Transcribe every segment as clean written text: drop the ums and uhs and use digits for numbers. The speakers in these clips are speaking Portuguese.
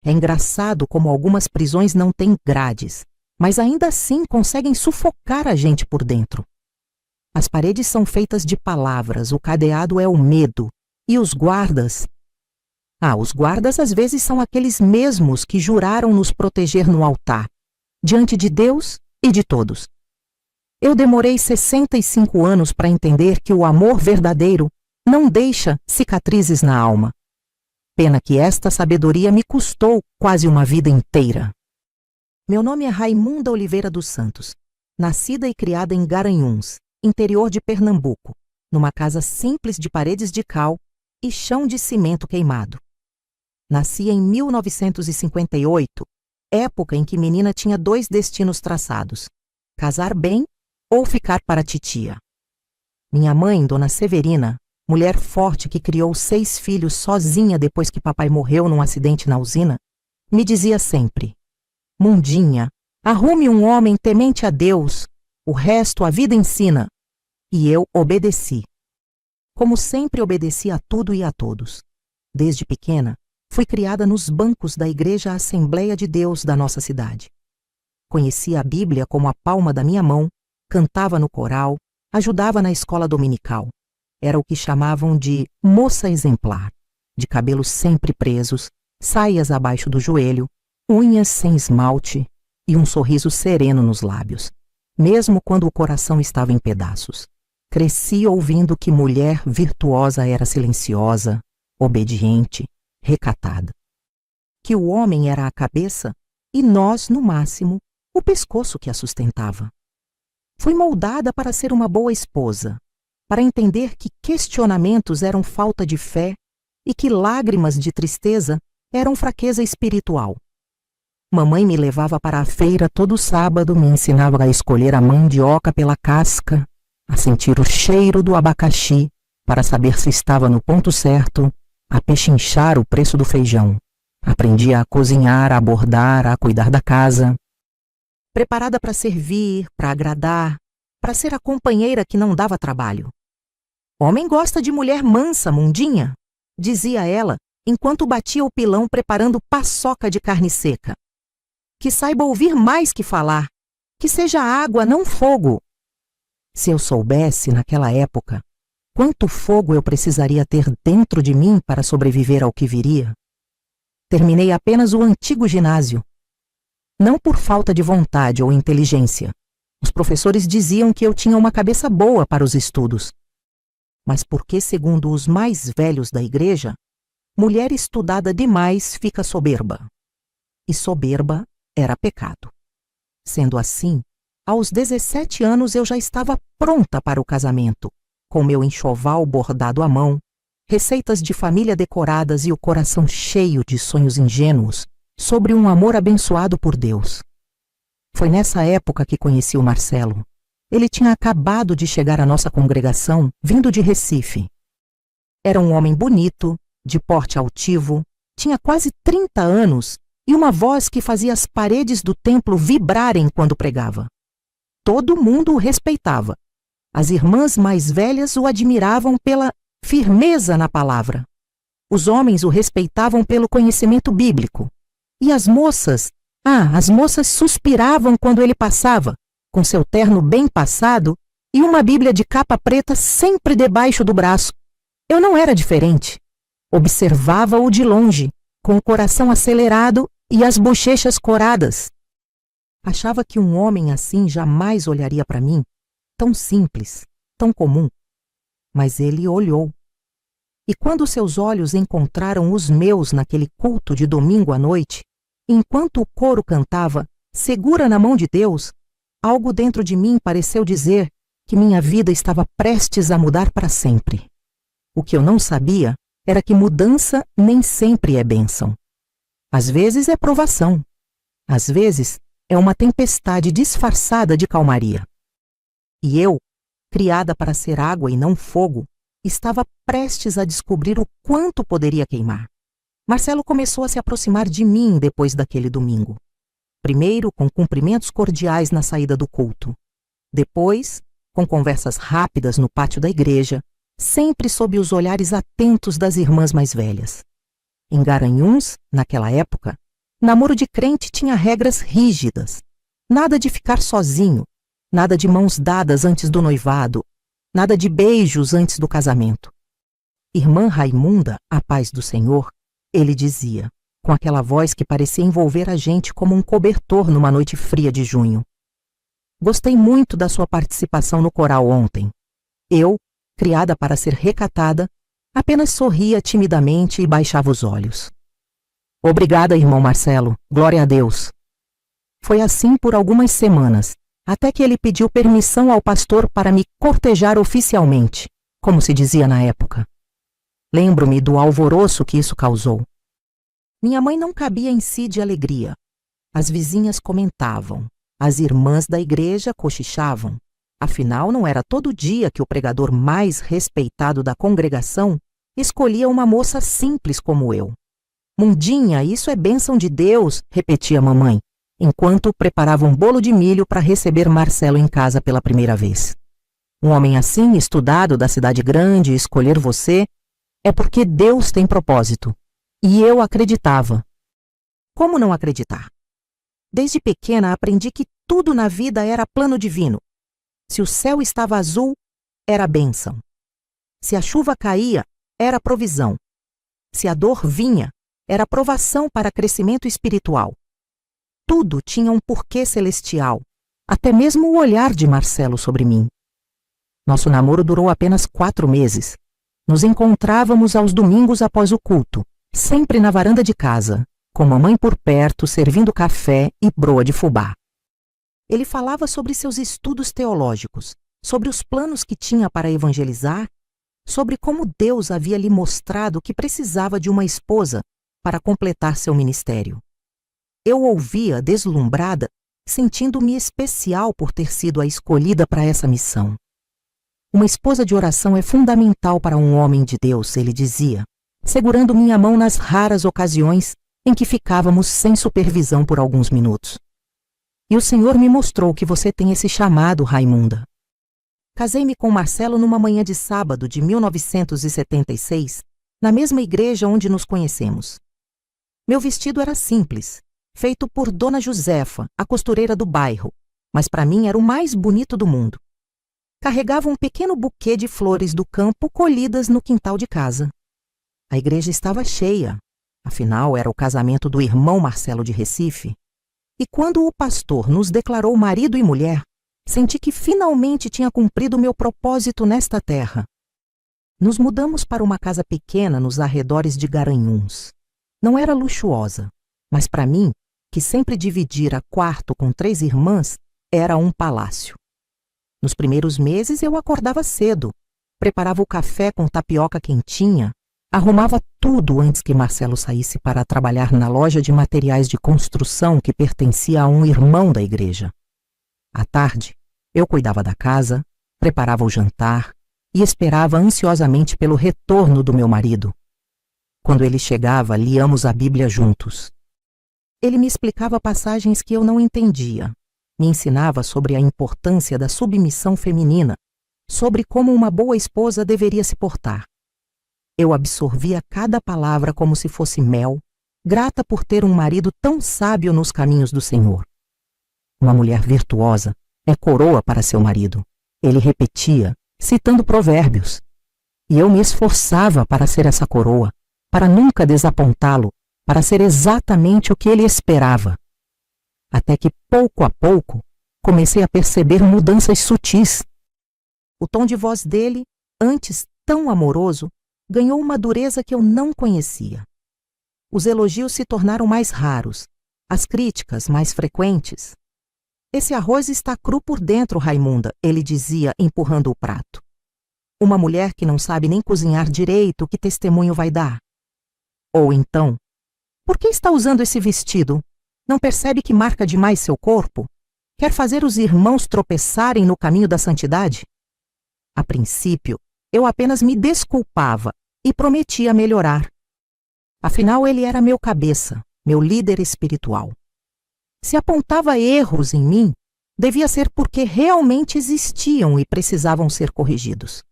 É engraçado como algumas prisões não têm grades, mas ainda assim conseguem sufocar a gente por dentro. As paredes são feitas de palavras, o cadeado é o medo, e os guardas... os guardas às vezes são aqueles mesmos que juraram nos proteger no altar, diante de Deus e de todos. Eu demorei 65 anos para entender que o amor verdadeiro não deixa cicatrizes na alma. Pena que esta sabedoria me custou quase uma vida inteira. Meu nome é Raimunda Oliveira dos Santos, nascida e criada em Garanhuns, interior de Pernambuco, numa casa simples de paredes de cal e chão de cimento queimado. Nasci em 1958, época em que menina tinha 2 destinos traçados: casar bem ou ficar para a titia. Minha mãe, Dona Severina, mulher forte que criou 6 filhos sozinha depois que papai morreu num acidente na usina, me dizia sempre: Mundinha, arrume um homem temente a Deus, o resto a vida ensina. E eu obedeci. Como sempre obedeci a tudo e a todos. Desde pequena, fui criada nos bancos da Igreja Assembleia de Deus da nossa cidade. Conhecia a Bíblia como a palma da minha mão, cantava no coral, ajudava na escola dominical. Era o que chamavam de moça exemplar, de cabelos sempre presos, saias abaixo do joelho, unhas sem esmalte e um sorriso sereno nos lábios, mesmo quando o coração estava em pedaços. Cresci ouvindo que mulher virtuosa era silenciosa, obediente, recatada. Que o homem era a cabeça e nós, no máximo, o pescoço que a sustentava. Fui moldada para ser uma boa esposa, para entender que questionamentos eram falta de fé e que lágrimas de tristeza eram fraqueza espiritual. Mamãe me levava para a feira todo sábado, me ensinava a escolher a mandioca pela casca, a sentir o cheiro do abacaxi para saber se estava no ponto certo, a pechinchar o preço do feijão. Aprendia a cozinhar, a bordar, a cuidar da casa. Preparada para servir, para agradar, para ser a companheira que não dava trabalho. Homem gosta de mulher mansa, mundinha, dizia ela, enquanto batia o pilão preparando paçoca de carne seca. Que saiba ouvir mais que falar, que seja água, não fogo. Se eu soubesse, naquela época, quanto fogo eu precisaria ter dentro de mim para sobreviver ao que viria. Terminei apenas o antigo ginásio. Não por falta de vontade ou inteligência. Os professores diziam que eu tinha uma cabeça boa para os estudos. Mas porque, segundo os mais velhos da igreja, mulher estudada demais fica soberba. E soberba era pecado. Sendo assim, aos 17 anos eu já estava pronta para o casamento, com meu enxoval bordado à mão, receitas de família decoradas e o coração cheio de sonhos ingênuos sobre um amor abençoado por Deus. Foi nessa época que conheci o Marcelo. Ele tinha acabado de chegar à nossa congregação, vindo de Recife. Era um homem bonito, de porte altivo, tinha quase 30 anos e uma voz que fazia as paredes do templo vibrarem quando pregava. Todo mundo o respeitava. As irmãs mais velhas o admiravam pela firmeza na palavra. Os homens o respeitavam pelo conhecimento bíblico. E as moças suspiravam quando ele passava, com seu terno bem passado e uma Bíblia de capa preta sempre debaixo do braço. Eu não era diferente. Observava-o de longe, com o coração acelerado e as bochechas coradas. Achava que um homem assim jamais olharia para mim, tão simples, tão comum. Mas ele olhou. E quando seus olhos encontraram os meus naquele culto de domingo à noite, enquanto o coro cantava, segura na mão de Deus, algo dentro de mim pareceu dizer que minha vida estava prestes a mudar para sempre. O que eu não sabia era que mudança nem sempre é bênção. Às vezes é provação. Às vezes é uma tempestade disfarçada de calmaria. E eu, criada para ser água e não fogo, estava prestes a descobrir o quanto poderia queimar. Marcelo começou a se aproximar de mim depois daquele domingo. Primeiro, com cumprimentos cordiais na saída do culto. Depois, com conversas rápidas no pátio da igreja, sempre sob os olhares atentos das irmãs mais velhas. Em Garanhuns, naquela época, Namoro de crente tinha regras rígidas. Nada de ficar sozinho, nada de mãos dadas antes do noivado, nada de beijos antes do casamento. Irmã Raimunda, a paz do Senhor, ele dizia, com aquela voz que parecia envolver a gente como um cobertor numa noite fria de junho. Gostei muito da sua participação no coral ontem. Eu, criada para ser recatada, apenas sorria timidamente e baixava os olhos. Obrigada, irmão Marcelo. Glória a Deus. Foi assim por algumas semanas, até que ele pediu permissão ao pastor para me cortejar oficialmente, como se dizia na época. Lembro-me do alvoroço que isso causou. Minha mãe não cabia em si de alegria. As vizinhas comentavam, as irmãs da igreja cochichavam. Afinal, não era todo dia que o pregador mais respeitado da congregação escolhia uma moça simples como eu. Mundinha, isso é bênção de Deus, repetia a mamãe, enquanto preparava um bolo de milho para receber Marcelo em casa pela primeira vez. Um homem assim, estudado da cidade grande, escolher você, é porque Deus tem propósito. E eu acreditava. Como não acreditar? Desde pequena aprendi que tudo na vida era plano divino. Se o céu estava azul, era bênção. Se a chuva caía, era provisão. Se a dor vinha, era provação para crescimento espiritual. Tudo tinha um porquê celestial, até mesmo o olhar de Marcelo sobre mim. Nosso namoro durou apenas 4 meses. Nos encontrávamos aos domingos após o culto, sempre na varanda de casa, com mamãe por perto, servindo café e broa de fubá. Ele falava sobre seus estudos teológicos, sobre os planos que tinha para evangelizar, sobre como Deus havia lhe mostrado que precisava de uma esposa para completar seu ministério. Eu ouvia deslumbrada, sentindo-me especial por ter sido a escolhida para essa missão. Uma esposa de oração é fundamental para um homem de Deus, ele dizia, segurando minha mão nas raras ocasiões em que ficávamos sem supervisão por alguns minutos. E o Senhor me mostrou que você tem esse chamado, Raimunda. Casei-me com Marcelo numa manhã de sábado de 1976, na mesma igreja onde nos conhecemos. Meu vestido era simples, feito por Dona Josefa, a costureira do bairro, mas para mim era o mais bonito do mundo. Carregava um pequeno buquê de flores do campo colhidas no quintal de casa. A igreja estava cheia, afinal era o casamento do irmão Marcelo de Recife, e quando o pastor nos declarou marido e mulher, senti que finalmente tinha cumprido meu propósito nesta terra. Nos mudamos para uma casa pequena nos arredores de Garanhuns. Não era luxuosa, mas para mim, que sempre dividira quarto com 3 irmãs, era um palácio. Nos primeiros meses eu acordava cedo, preparava o café com tapioca quentinha, arrumava tudo antes que Marcelo saísse para trabalhar na loja de materiais de construção que pertencia a um irmão da igreja. À tarde, eu cuidava da casa, preparava o jantar e esperava ansiosamente pelo retorno do meu marido. Quando ele chegava, líamos a Bíblia juntos. Ele me explicava passagens que eu não entendia, me ensinava sobre a importância da submissão feminina, sobre como uma boa esposa deveria se portar. Eu absorvia cada palavra como se fosse mel, grata por ter um marido tão sábio nos caminhos do Senhor. Uma mulher virtuosa é coroa para seu marido, ele repetia, citando provérbios. E eu me esforçava para ser essa coroa, para nunca desapontá-lo, para ser exatamente o que ele esperava. Até que, pouco a pouco, comecei a perceber mudanças sutis. O tom de voz dele, antes tão amoroso, ganhou uma dureza que eu não conhecia. Os elogios se tornaram mais raros, as críticas mais frequentes. Esse arroz está cru por dentro, Raimunda, ele dizia, empurrando o prato. Uma mulher que não sabe nem cozinhar direito, que testemunho vai dar? Ou então, por que está usando esse vestido? Não percebe que marca demais seu corpo? Quer fazer os irmãos tropeçarem no caminho da santidade? A princípio, eu apenas me desculpava e prometia melhorar. Afinal, ele era meu cabeça, meu líder espiritual. Se apontava erros em mim, devia ser porque realmente existiam e precisavam ser corrigidos.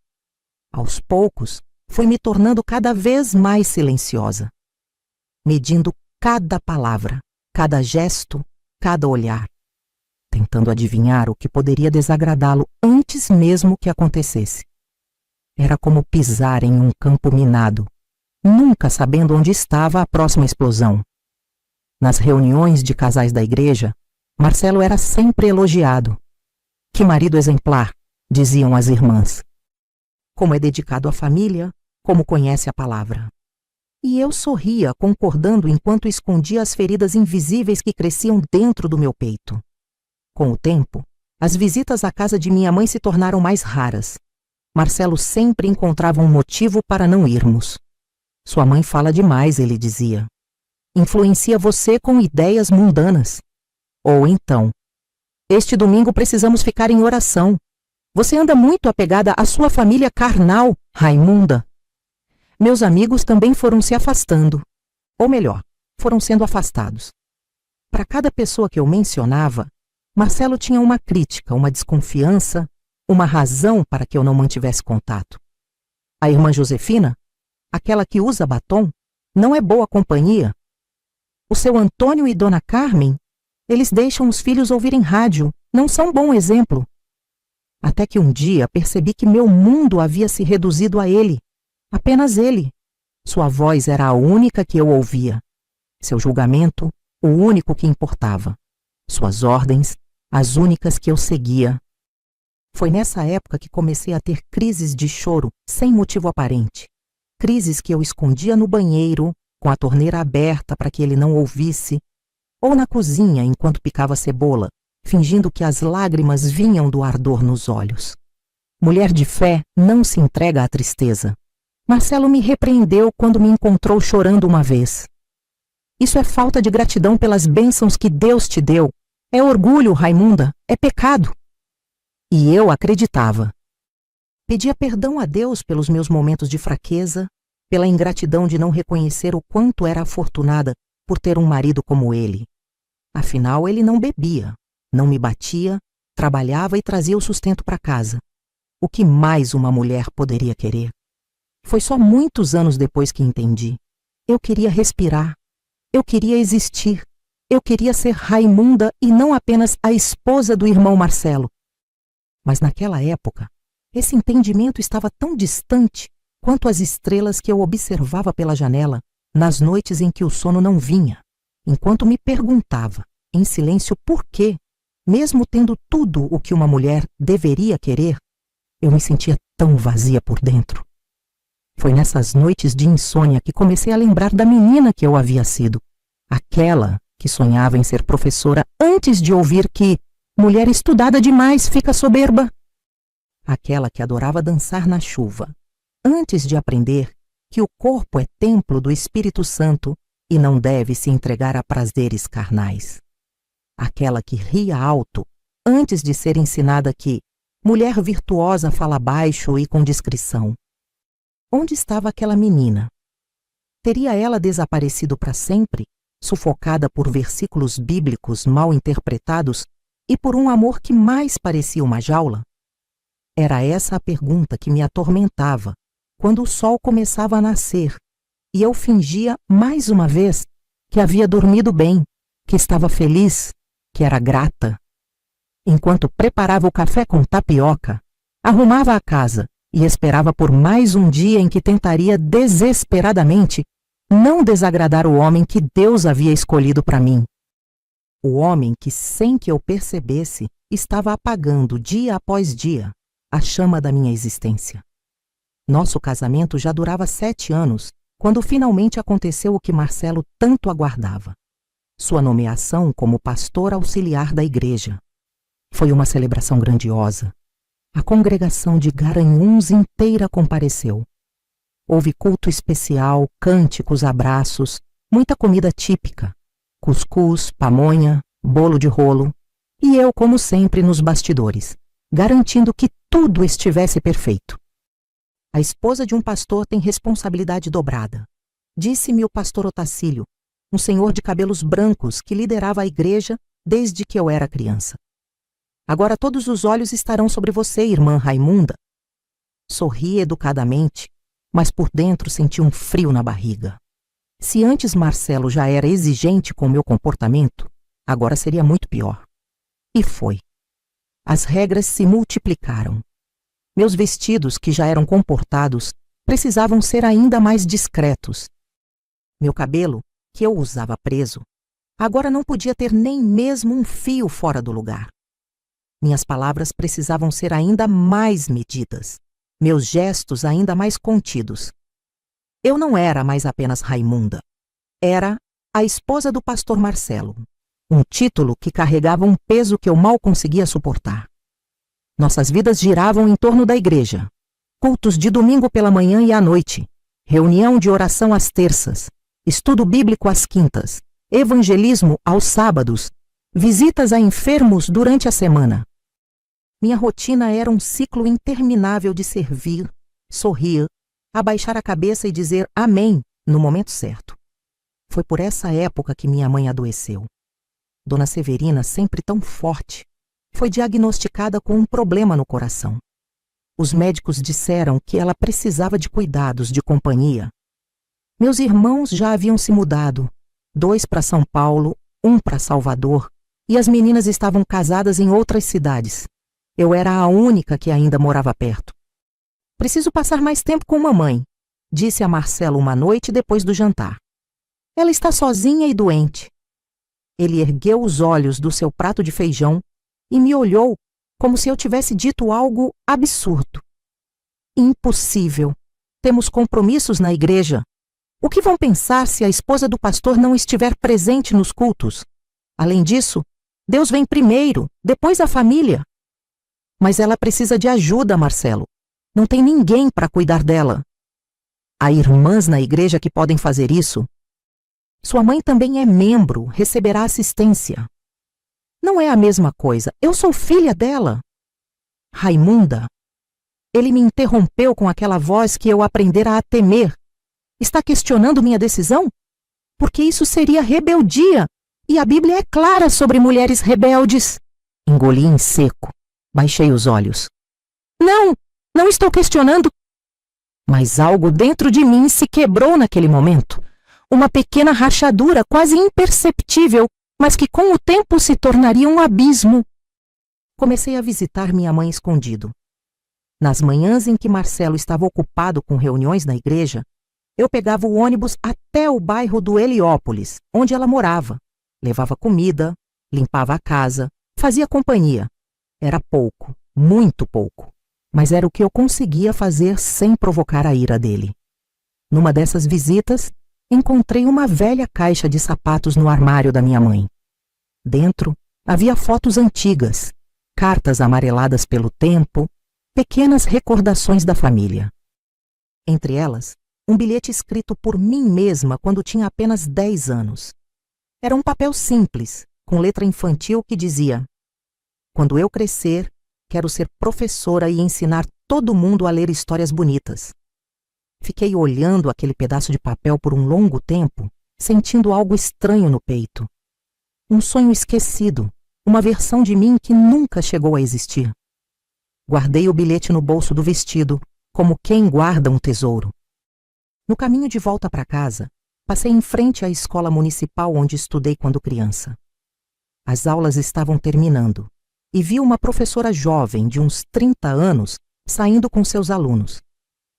Aos poucos, fui me tornando cada vez mais silenciosa, medindo cada palavra, cada gesto, cada olhar, tentando adivinhar o que poderia desagradá-lo antes mesmo que acontecesse. Era como pisar em um campo minado, nunca sabendo onde estava a próxima explosão. Nas reuniões de casais da igreja, Marcelo era sempre elogiado. Que marido exemplar, diziam as irmãs. Como é dedicado à família, como conhece a palavra. E eu sorria, concordando enquanto escondia as feridas invisíveis que cresciam dentro do meu peito. Com o tempo, as visitas à casa de minha mãe se tornaram mais raras. Marcelo sempre encontrava um motivo para não irmos. Sua mãe fala demais, ele dizia. Influencia você com ideias mundanas. Ou então, este domingo precisamos ficar em oração. Você anda muito apegada à sua família carnal, Raimunda. Meus amigos também foram se afastando. Ou melhor, foram sendo afastados. Para cada pessoa que eu mencionava, Marcelo tinha uma crítica, uma desconfiança, uma razão para que eu não mantivesse contato. A irmã Josefina, aquela que usa batom, não é boa companhia. O seu Antônio e Dona Carmen, eles deixam os filhos ouvirem rádio, não são bom exemplo. Até que um dia percebi que meu mundo havia se reduzido a ele, apenas ele. Sua voz era a única que eu ouvia. Seu julgamento, o único que importava. Suas ordens, as únicas que eu seguia. Foi nessa época que comecei a ter crises de choro sem motivo aparente. Crises que eu escondia no banheiro, com a torneira aberta para que ele não ouvisse, ou na cozinha enquanto picava cebola, fingindo que as lágrimas vinham do ardor nos olhos. Mulher de fé não se entrega à tristeza. Marcelo me repreendeu quando me encontrou chorando uma vez. Isso é falta de gratidão pelas bênçãos que Deus te deu. É orgulho, Raimunda, é pecado. E eu acreditava. Pedia perdão a Deus pelos meus momentos de fraqueza, pela ingratidão de não reconhecer o quanto era afortunada por ter um marido como ele. Afinal, ele não bebia, não me batia, trabalhava e trazia o sustento para casa. O que mais uma mulher poderia querer? Foi só muitos anos depois que entendi. Eu queria respirar. Eu queria existir. Eu queria ser Raimunda e não apenas a esposa do irmão Marcelo. Mas naquela época, esse entendimento estava tão distante quanto as estrelas que eu observava pela janela nas noites em que o sono não vinha, enquanto me perguntava, em silêncio, por quê, mesmo tendo tudo o que uma mulher deveria querer, eu me sentia tão vazia por dentro. Foi nessas noites de insônia que comecei a lembrar da menina que eu havia sido, aquela que sonhava em ser professora antes de ouvir que mulher estudada demais fica soberba. Aquela que adorava dançar na chuva, antes de aprender que o corpo é templo do Espírito Santo e não deve se entregar a prazeres carnais. Aquela que ria alto, antes de ser ensinada que mulher virtuosa fala baixo e com discrição. Onde estava aquela menina? Teria ela desaparecido para sempre, sufocada por versículos bíblicos mal interpretados e por um amor que mais parecia uma jaula? Era essa a pergunta que me atormentava quando o sol começava a nascer e eu fingia, mais uma vez, que havia dormido bem, que estava feliz, que era grata. Enquanto preparava o café com tapioca, arrumava a casa e esperava por mais um dia em que tentaria desesperadamente não desagradar o homem que Deus havia escolhido para mim. O homem que, sem que eu percebesse, estava apagando dia após dia a chama da minha existência. Nosso casamento já durava 7 anos, quando finalmente aconteceu o que Marcelo tanto aguardava. Sua nomeação como pastor auxiliar da igreja. Foi uma celebração grandiosa. A congregação de Garanhuns inteira compareceu. Houve culto especial, cânticos, abraços, muita comida típica, cuscuz, pamonha, bolo de rolo, e eu, como sempre, nos bastidores, garantindo que tudo estivesse perfeito. A esposa de um pastor tem responsabilidade dobrada, disse-me o pastor Otacílio, um senhor de cabelos brancos que liderava a igreja desde que eu era criança. Agora todos os olhos estarão sobre você, irmã Raimunda. Sorri educadamente, mas por dentro senti um frio na barriga. Se antes Marcelo já era exigente com meu comportamento, agora seria muito pior. E foi. As regras se multiplicaram. Meus vestidos, que já eram comportados, precisavam ser ainda mais discretos. Meu cabelo, que eu usava preso, agora não podia ter nem mesmo um fio fora do lugar. Minhas palavras precisavam ser ainda mais medidas, meus gestos ainda mais contidos. Eu não era mais apenas Raimunda. Era a esposa do pastor Marcelo, um título que carregava um peso que eu mal conseguia suportar. Nossas vidas giravam em torno da igreja. Cultos de domingo pela manhã e à noite, reunião de oração às terças, estudo bíblico às quintas, evangelismo aos sábados, visitas a enfermos durante a semana. Minha rotina era um ciclo interminável de servir, sorrir, abaixar a cabeça e dizer amém no momento certo. Foi por essa época que minha mãe adoeceu. Dona Severina, sempre tão forte, foi diagnosticada com um problema no coração. Os médicos disseram que ela precisava de cuidados, de companhia. Meus irmãos já haviam se mudado, 2 para São Paulo, 1 para Salvador, e as meninas estavam casadas em outras cidades. Eu era a única que ainda morava perto. Preciso passar mais tempo com mamãe, disse a Marcelo uma noite depois do jantar. Ela está sozinha e doente. Ele ergueu os olhos do seu prato de feijão e me olhou como se eu tivesse dito algo absurdo. Impossível. Temos compromissos na igreja. O que vão pensar se a esposa do pastor não estiver presente nos cultos? Além disso, Deus vem primeiro, depois a família. Mas ela precisa de ajuda, Marcelo. Não tem ninguém para cuidar dela. Há irmãs na igreja que podem fazer isso. Sua mãe também é membro, receberá assistência. Não é a mesma coisa. Eu sou filha dela. Raimunda. Ele me interrompeu com aquela voz que eu aprendera a temer. Está questionando minha decisão? Porque isso seria rebeldia. E a Bíblia é clara sobre mulheres rebeldes. Engoli em seco. Baixei os olhos. Não, não estou questionando. Mas algo dentro de mim se quebrou naquele momento. Uma pequena rachadura quase imperceptível, mas que com o tempo se tornaria um abismo. Comecei a visitar minha mãe escondido. Nas manhãs em que Marcelo estava ocupado com reuniões na igreja, eu pegava o ônibus até o bairro do Heliópolis, onde ela morava. Levava comida, limpava a casa, fazia companhia. Era pouco, muito pouco, mas era o que eu conseguia fazer sem provocar a ira dele. Numa dessas visitas, encontrei uma velha caixa de sapatos no armário da minha mãe. Dentro havia fotos antigas, cartas amareladas pelo tempo, pequenas recordações da família. Entre elas, um bilhete escrito por mim mesma quando tinha apenas 10 anos. Era um papel simples, com letra infantil que dizia: quando eu crescer, quero ser professora e ensinar todo mundo a ler histórias bonitas. Fiquei olhando aquele pedaço de papel por um longo tempo, sentindo algo estranho no peito. Um sonho esquecido, uma versão de mim que nunca chegou a existir. Guardei o bilhete no bolso do vestido, como quem guarda um tesouro. No caminho de volta para casa, passei em frente à escola municipal onde estudei quando criança. As aulas estavam terminando e vi uma professora jovem de uns 30 anos saindo com seus alunos.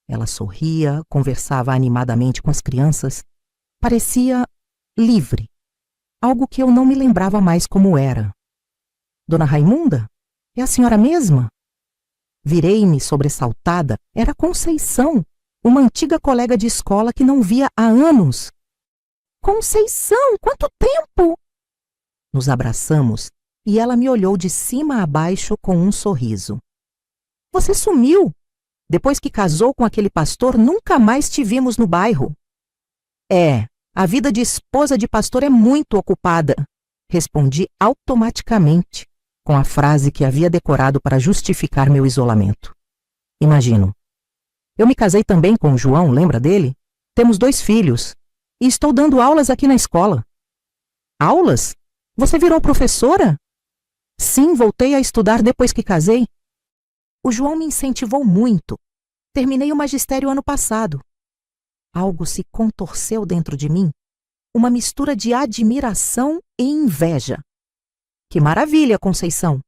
Ela sorria, conversava animadamente com as crianças. Parecia livre, algo que eu não me lembrava mais como era. Dona Raimunda? É a senhora mesma? Virei-me sobressaltada. Era Conceição, uma antiga colega de escola que não via há anos. Conceição, quanto tempo! Nos abraçamos e ela me olhou de cima a baixo com um sorriso. Você sumiu! Depois que casou com aquele pastor, nunca mais te vimos no bairro. É, a vida de esposa de pastor é muito ocupada, respondi automaticamente, com a frase que havia decorado para justificar meu isolamento. Imagino. Eu me casei também com o João, lembra dele? Temos 2 filhos. E estou dando aulas aqui na escola. Aulas? Você virou professora? Sim, voltei a estudar depois que casei. O João me incentivou muito. Terminei o magistério ano passado. Algo se contorceu dentro de mim uma mistura de admiração e inveja. Que maravilha, Conceição!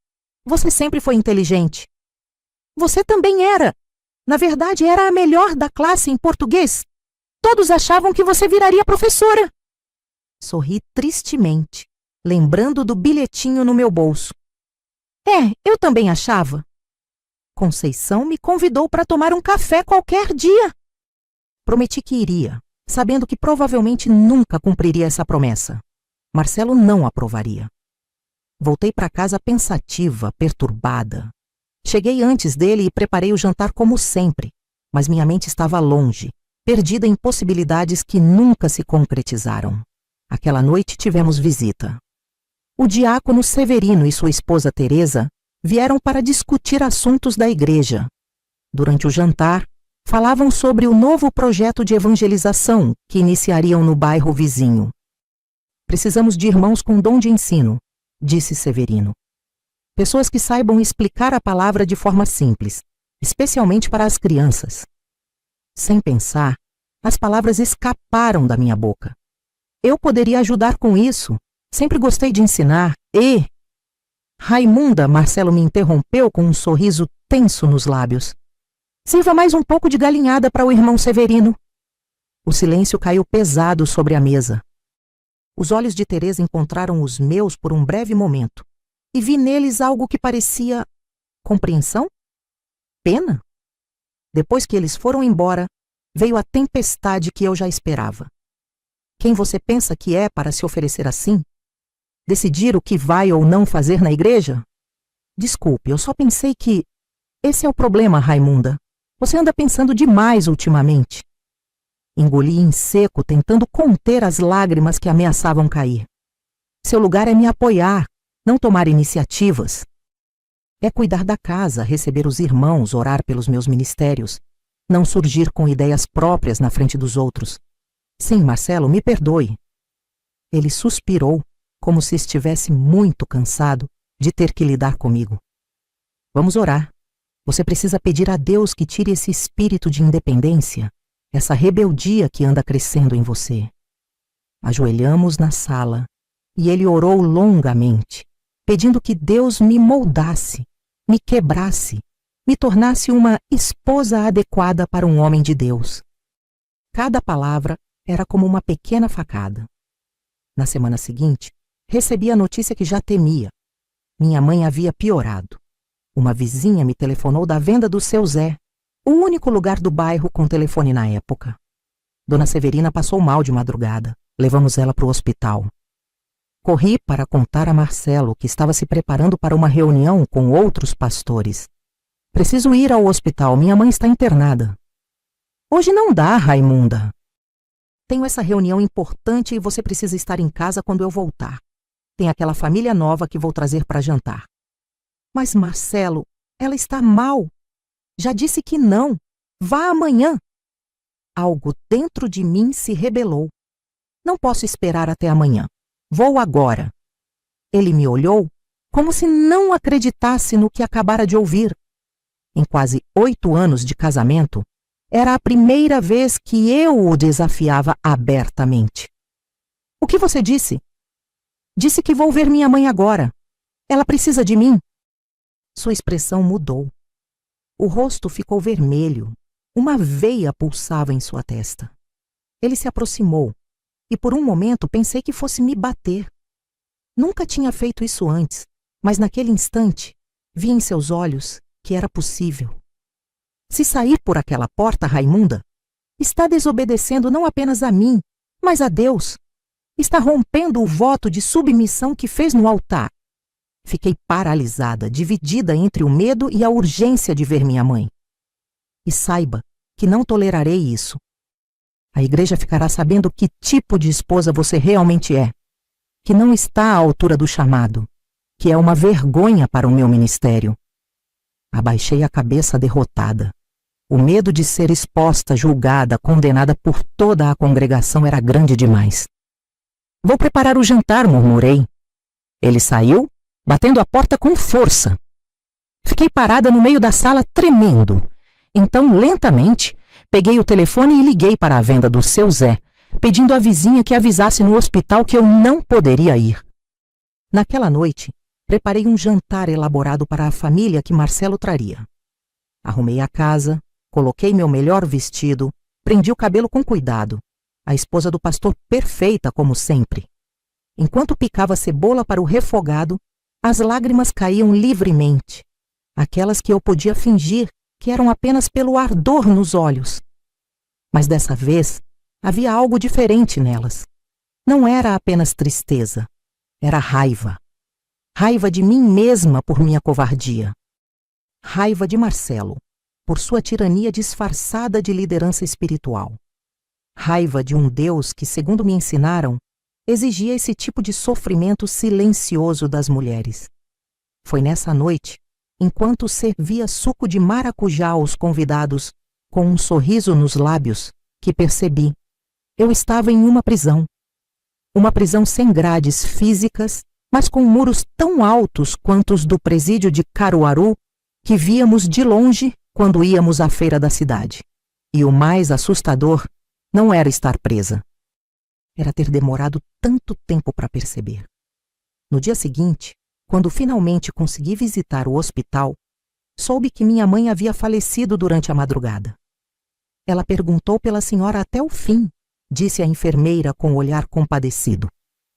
Você sempre foi inteligente. Você também era. Na verdade, era a melhor da classe em português. Todos achavam que você viraria professora. Sorri tristemente, lembrando do bilhetinho no meu bolso. Eu também achava. Conceição me convidou para tomar um café qualquer dia. Prometi que iria, sabendo que provavelmente nunca cumpriria essa promessa. Marcelo não aprovaria. Voltei para casa pensativa, perturbada. Cheguei antes dele e preparei o jantar como sempre, mas minha mente estava longe, perdida em possibilidades que nunca se concretizaram. Aquela noite tivemos visita. O diácono Severino e sua esposa Teresa vieram para discutir assuntos da igreja. Durante o jantar, falavam sobre o novo projeto de evangelização que iniciariam no bairro vizinho. Precisamos de irmãos com dom de ensino, disse Severino. Pessoas que saibam explicar a palavra de forma simples, especialmente para as crianças. Sem pensar, as palavras escaparam da minha boca. Eu poderia ajudar com isso. Sempre gostei de ensinar e... Raimunda, Marcelo me interrompeu com um sorriso tenso nos lábios. Sirva mais um pouco de galinhada para o irmão Severino. O silêncio caiu pesado sobre a mesa. Os olhos de Teresa encontraram os meus por um breve momento e vi neles algo que parecia... compreensão? Pena? Depois que eles foram embora, veio a tempestade que eu já esperava. Quem você pensa que é para se oferecer assim? Decidir o que vai ou não fazer na igreja? Desculpe, eu só pensei que... Esse é o problema, Raimunda. Você anda pensando demais ultimamente. Engoli em seco, tentando conter as lágrimas que ameaçavam cair. Seu lugar é me apoiar, não tomar iniciativas. É cuidar da casa, receber os irmãos, orar pelos meus ministérios, não surgir com ideias próprias na frente dos outros. Sim, Marcelo, me perdoe. Ele suspirou, como se estivesse muito cansado de ter que lidar comigo. Vamos orar. Você precisa pedir a Deus que tire esse espírito de independência, essa rebeldia que anda crescendo em você. Ajoelhamos na sala e ele orou longamente, pedindo que Deus me moldasse, me quebrasse, me tornasse uma esposa adequada para um homem de Deus. Cada palavra era como uma pequena facada. Na semana seguinte, recebi a notícia que já temia. Minha mãe havia piorado. Uma vizinha me telefonou da venda do seu Zé, o único lugar do bairro com telefone na época. Dona Severina passou mal de madrugada. Levamos ela para o hospital. Corri para contar a Marcelo que estava se preparando para uma reunião com outros pastores. Preciso ir ao hospital, minha mãe está internada. Hoje não dá, Raimunda. Tenho essa reunião importante e você precisa estar em casa quando eu voltar. Tem aquela família nova que vou trazer para jantar. Mas, Marcelo, ela está mal. Já disse que não. Vá amanhã. Algo dentro de mim se rebelou. Não posso esperar até amanhã. Vou agora. Ele me olhou como se não acreditasse no que acabara de ouvir. Em quase 8 anos de casamento, era a primeira vez que eu o desafiava abertamente. O que você disse? Disse que vou ver minha mãe agora. Ela precisa de mim. Sua expressão mudou. O rosto ficou vermelho. Uma veia pulsava em sua testa. Ele se aproximou e por um momento pensei que fosse me bater. Nunca tinha feito isso antes, mas naquele instante vi em seus olhos que era possível. Se sair por aquela porta, Raimunda, está desobedecendo não apenas a mim, mas a Deus. Está rompendo o voto de submissão que fez no altar. Fiquei paralisada, dividida entre o medo e a urgência de ver minha mãe. E saiba que não tolerarei isso. A igreja ficará sabendo que tipo de esposa você realmente é, que não está à altura do chamado, que é uma vergonha para o meu ministério. Abaixei a cabeça derrotada. O medo de ser exposta, julgada, condenada por toda a congregação era grande demais. Vou preparar o jantar, murmurei. Ele saiu, batendo a porta com força. Fiquei parada no meio da sala, tremendo. Então, lentamente, peguei o telefone e liguei para a venda do seu Zé, pedindo à vizinha que avisasse no hospital que eu não poderia ir. Naquela noite, preparei um jantar elaborado para a família que Marcelo traria. Arrumei a casa, coloquei meu melhor vestido, prendi o cabelo com cuidado, a esposa do pastor perfeita como sempre. Enquanto picava cebola para o refogado, as lágrimas caíam livremente, aquelas que eu podia fingir que eram apenas pelo ardor nos olhos. Mas dessa vez, havia algo diferente nelas. Não era apenas tristeza, era raiva. Raiva de mim mesma por minha covardia. Raiva de Marcelo, por sua tirania disfarçada de liderança espiritual. Raiva de um Deus que, segundo me ensinaram, exigia esse tipo de sofrimento silencioso das mulheres. Foi nessa noite, enquanto servia suco de maracujá aos convidados, com um sorriso nos lábios, que percebi. Eu estava em uma prisão. Uma prisão sem grades físicas, mas com muros tão altos quanto os do presídio de Caruaru, que víamos de longe quando íamos à feira da cidade. E o mais assustador não era estar presa. Era ter demorado tanto tempo para perceber. No dia seguinte, quando finalmente consegui visitar o hospital, soube que minha mãe havia falecido durante a madrugada. Ela perguntou pela senhora até o fim, disse a enfermeira com um olhar compadecido.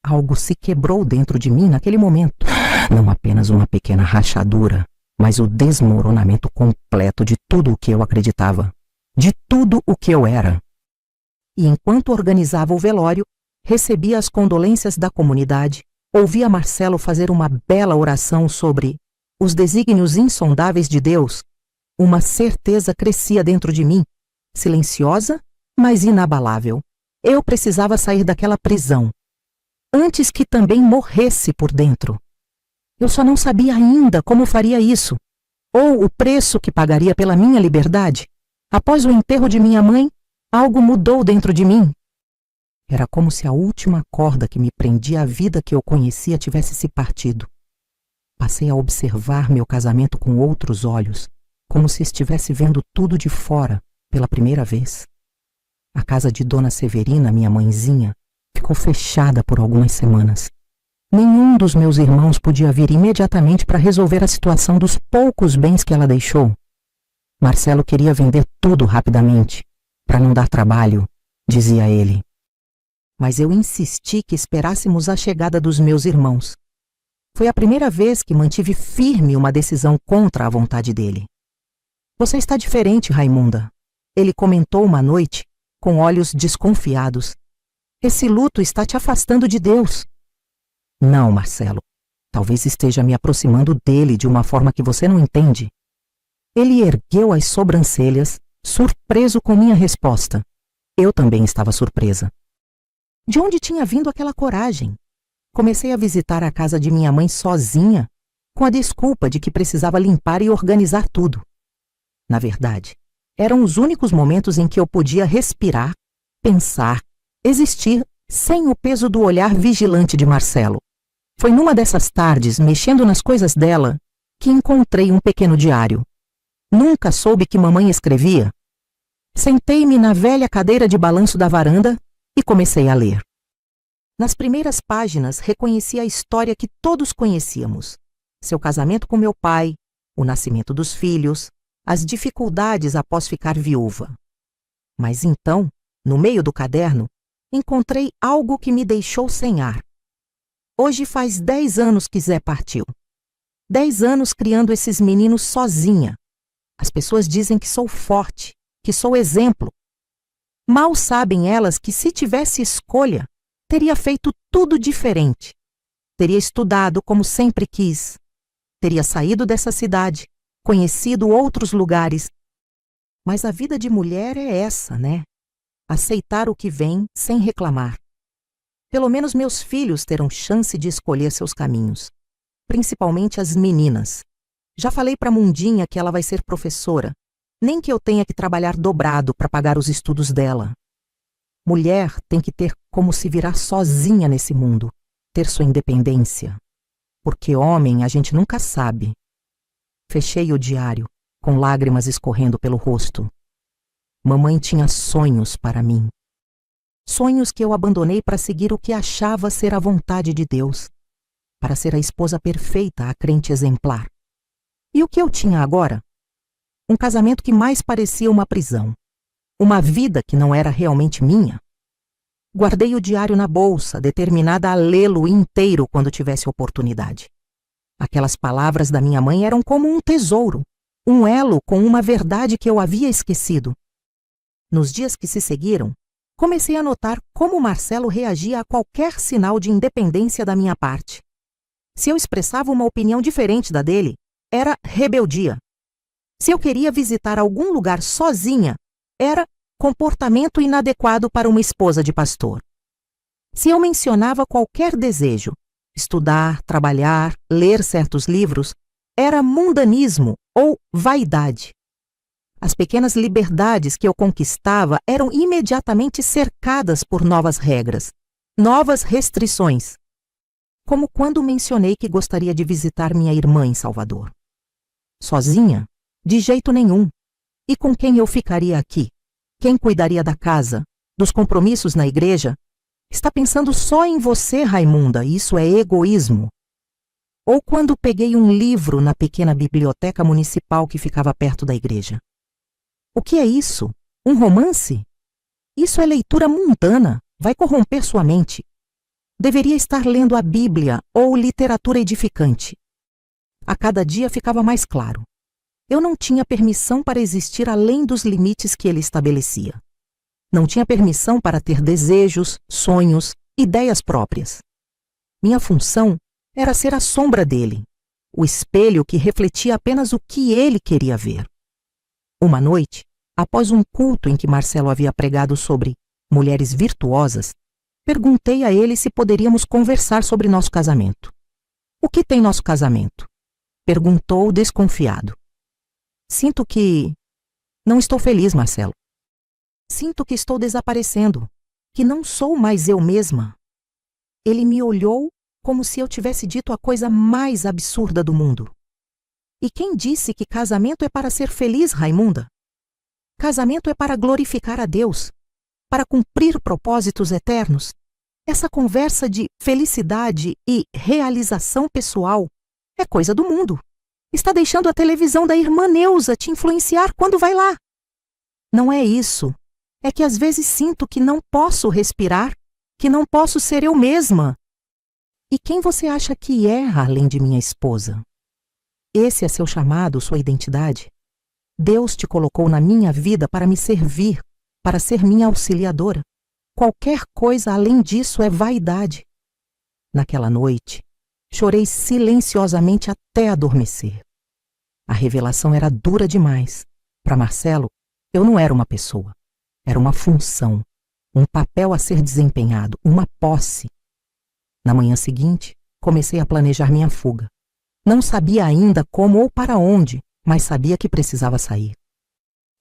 Algo se quebrou dentro de mim naquele momento. Não apenas uma pequena rachadura, mas o desmoronamento completo de tudo o que eu acreditava, de tudo o que eu era. E enquanto organizava o velório, recebia as condolências da comunidade, ouvia Marcelo fazer uma bela oração sobre os desígnios insondáveis de Deus, uma certeza crescia dentro de mim, silenciosa, mas inabalável. Eu precisava sair daquela prisão, antes que também morresse por dentro. Eu só não sabia ainda como faria isso, ou o preço que pagaria pela minha liberdade. Após o enterro de minha mãe, algo mudou dentro de mim. Era como se a última corda que me prendia à vida que eu conhecia tivesse se partido. Passei a observar meu casamento com outros olhos, como se estivesse vendo tudo de fora, pela primeira vez. A casa de Dona Severina, minha mãezinha, ficou fechada por algumas semanas. Nenhum dos meus irmãos podia vir imediatamente para resolver a situação dos poucos bens que ela deixou. Marcelo queria vender tudo rapidamente, para não dar trabalho, dizia ele. Mas eu insisti que esperássemos a chegada dos meus irmãos. Foi a primeira vez que mantive firme uma decisão contra a vontade dele. Você está diferente, Raimunda, ele comentou uma noite, com olhos desconfiados. Esse luto está te afastando de Deus. Não, Marcelo. Talvez esteja me aproximando dele de uma forma que você não entende. Ele ergueu as sobrancelhas, surpreso com minha resposta. Eu também estava surpresa. De onde tinha vindo aquela coragem? Comecei a visitar a casa de minha mãe sozinha, com a desculpa de que precisava limpar e organizar tudo. Na verdade, eram os únicos momentos em que eu podia respirar, pensar, existir sem o peso do olhar vigilante de Marcelo. Foi numa dessas tardes, mexendo nas coisas dela, que encontrei um pequeno diário. Nunca soube que mamãe escrevia. Sentei-me na velha cadeira de balanço da varanda e comecei a ler. Nas primeiras páginas, reconheci a história que todos conhecíamos. Seu casamento com meu pai, o nascimento dos filhos, as dificuldades após ficar viúva. Mas então, no meio do caderno, encontrei algo que me deixou sem ar. Hoje faz 10 anos que Zé partiu. 10 anos criando esses meninos sozinha. As pessoas dizem que sou forte, que sou exemplo. Mal sabem elas que se tivesse escolha, teria feito tudo diferente. Teria estudado como sempre quis. Teria saído dessa cidade, conhecido outros lugares. Mas a vida de mulher é essa, né? Aceitar o que vem sem reclamar. Pelo menos meus filhos terão chance de escolher seus caminhos. Principalmente as meninas. Já falei para Mundinha que ela vai ser professora. Nem que eu tenha que trabalhar dobrado para pagar os estudos dela. Mulher tem que ter como se virar sozinha nesse mundo. Ter sua independência. Porque homem a gente nunca sabe. Fechei o diário, com lágrimas escorrendo pelo rosto. Mamãe tinha sonhos para mim. Sonhos que eu abandonei para seguir o que achava ser a vontade de Deus, para ser a esposa perfeita, a crente exemplar. E o que eu tinha agora? Um casamento que mais parecia uma prisão. Uma vida que não era realmente minha. Guardei o diário na bolsa, determinada a lê-lo inteiro quando tivesse oportunidade. Aquelas palavras da minha mãe eram como um tesouro, um elo com uma verdade que eu havia esquecido. Nos dias que se seguiram, comecei a notar como Marcelo reagia a qualquer sinal de independência da minha parte. Se eu expressava uma opinião diferente da dele, era rebeldia. Se eu queria visitar algum lugar sozinha, era comportamento inadequado para uma esposa de pastor. Se eu mencionava qualquer desejo, estudar, trabalhar, ler certos livros, era mundanismo ou vaidade. As pequenas liberdades que eu conquistava eram imediatamente cercadas por novas regras, novas restrições. Como quando mencionei que gostaria de visitar minha irmã em Salvador. Sozinha? De jeito nenhum. E com quem eu ficaria aqui? Quem cuidaria da casa? Dos compromissos na igreja? Está pensando só em você, Raimunda, isso é egoísmo. Ou quando peguei um livro na pequena biblioteca municipal que ficava perto da igreja. O que é isso? Um romance? Isso é leitura mundana, vai corromper sua mente. Deveria estar lendo a Bíblia ou literatura edificante. A cada dia ficava mais claro. Eu não tinha permissão para existir além dos limites que ele estabelecia. Não tinha permissão para ter desejos, sonhos, ideias próprias. Minha função era ser a sombra dele, o espelho que refletia apenas o que ele queria ver. Uma noite, após um culto em que Marcelo havia pregado sobre mulheres virtuosas, perguntei a ele se poderíamos conversar sobre nosso casamento. O que tem nosso casamento? Perguntou desconfiado. Sinto que... Não estou feliz, Marcelo. Sinto que estou desaparecendo, que não sou mais eu mesma. Ele me olhou como se eu tivesse dito a coisa mais absurda do mundo. E quem disse que casamento é para ser feliz, Raimunda? Casamento é para glorificar a Deus, para cumprir propósitos eternos. Essa conversa de felicidade e realização pessoal é coisa do mundo. Está deixando a televisão da irmã Neuza te influenciar quando vai lá. Não é isso. É que às vezes sinto que não posso respirar, que não posso ser eu mesma. E quem você acha que é além de minha esposa? Esse é seu chamado, sua identidade? Deus te colocou na minha vida para me servir, para ser minha auxiliadora. Qualquer coisa além disso é vaidade. Naquela noite, chorei silenciosamente até adormecer. A revelação era dura demais. Para Marcelo, eu não era uma pessoa. Era uma função, um papel a ser desempenhado, uma posse. Na manhã seguinte, comecei a planejar minha fuga. Não sabia ainda como ou para onde, mas sabia que precisava sair.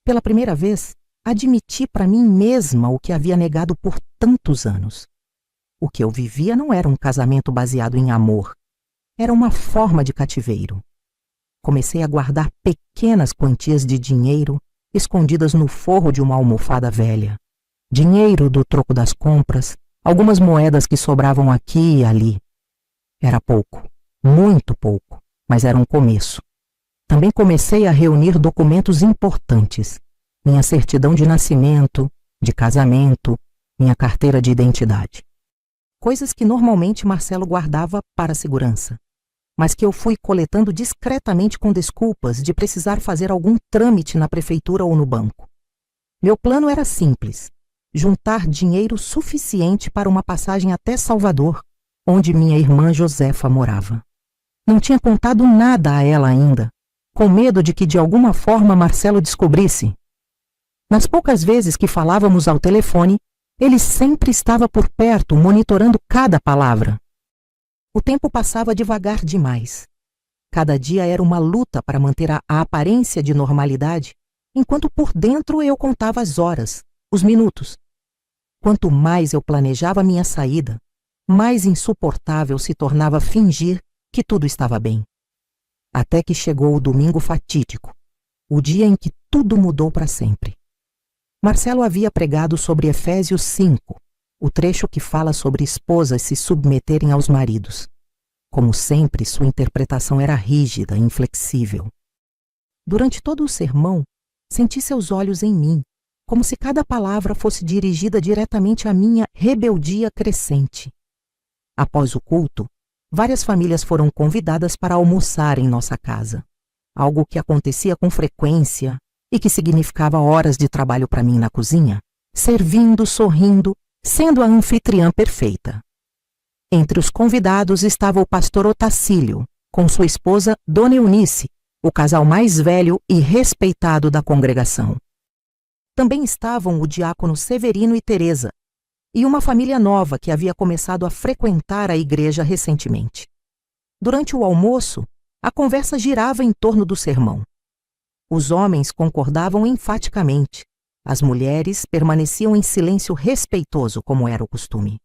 Pela primeira vez, admiti para mim mesma o que havia negado por tantos anos. O que eu vivia não era um casamento baseado em amor. Era uma forma de cativeiro. Comecei a guardar pequenas quantias de dinheiro escondidas no forro de uma almofada velha. Dinheiro do troco das compras, algumas moedas que sobravam aqui e ali. Era pouco, muito pouco, mas era um começo. Também comecei a reunir documentos importantes. Minha certidão de nascimento, de casamento, minha carteira de identidade. Coisas que normalmente Marcelo guardava para segurança, mas que eu fui coletando discretamente com desculpas de precisar fazer algum trâmite na prefeitura ou no banco. Meu plano era simples: juntar dinheiro suficiente para uma passagem até Salvador, onde minha irmã Josefa morava. Não tinha contado nada a ela ainda, com medo de que de alguma forma Marcelo descobrisse. Nas poucas vezes que falávamos ao telefone, ele sempre estava por perto, monitorando cada palavra. O tempo passava devagar demais. Cada dia era uma luta para manter a aparência de normalidade, enquanto por dentro eu contava as horas, os minutos. Quanto mais eu planejava minha saída, mais insuportável se tornava fingir que tudo estava bem. Até que chegou o domingo fatídico, o dia em que tudo mudou para sempre. Marcelo havia pregado sobre Efésios 5, o trecho que fala sobre esposas se submeterem aos maridos. Como sempre, sua interpretação era rígida e inflexível. Durante todo o sermão, senti seus olhos em mim, como se cada palavra fosse dirigida diretamente à minha rebeldia crescente. Após o culto, várias famílias foram convidadas para almoçar em nossa casa, algo que acontecia com frequência e que significava horas de trabalho para mim na cozinha, servindo, sorrindo, sendo a anfitriã perfeita. Entre os convidados estava o pastor Otacílio, com sua esposa Dona Eunice, o casal mais velho e respeitado da congregação. Também estavam o diácono Severino e Teresa, e uma família nova que havia começado a frequentar a igreja recentemente. Durante o almoço, a conversa girava em torno do sermão. Os homens concordavam enfaticamente. As mulheres permaneciam em silêncio respeitoso, como era o costume.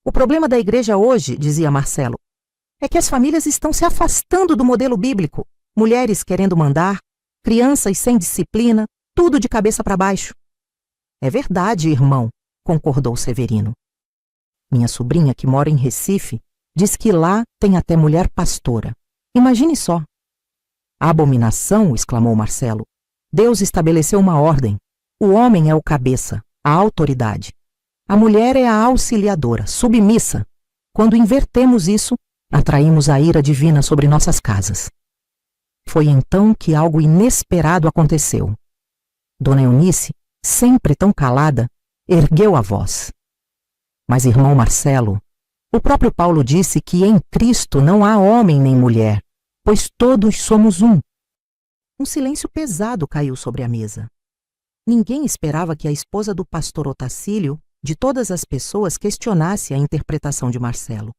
O problema da igreja hoje, dizia Marcelo, é que as famílias estão se afastando do modelo bíblico. Mulheres querendo mandar, crianças sem disciplina, tudo de cabeça para baixo. É verdade, irmão, concordou Severino. Minha sobrinha, que mora em Recife, diz que lá tem até mulher pastora. Imagine só. Abominação, exclamou Marcelo. Deus estabeleceu uma ordem. O homem é o cabeça, a autoridade. A mulher é a auxiliadora, submissa. Quando invertemos isso, atraímos a ira divina sobre nossas casas. Foi então que algo inesperado aconteceu. Dona Eunice, sempre tão calada, ergueu a voz. Mas, irmão Marcelo, o próprio Paulo disse que em Cristo não há homem nem mulher, pois todos somos um. Um silêncio pesado caiu sobre a mesa. Ninguém esperava que a esposa do pastor Otacílio, de todas as pessoas, questionasse a interpretação de Marcelo.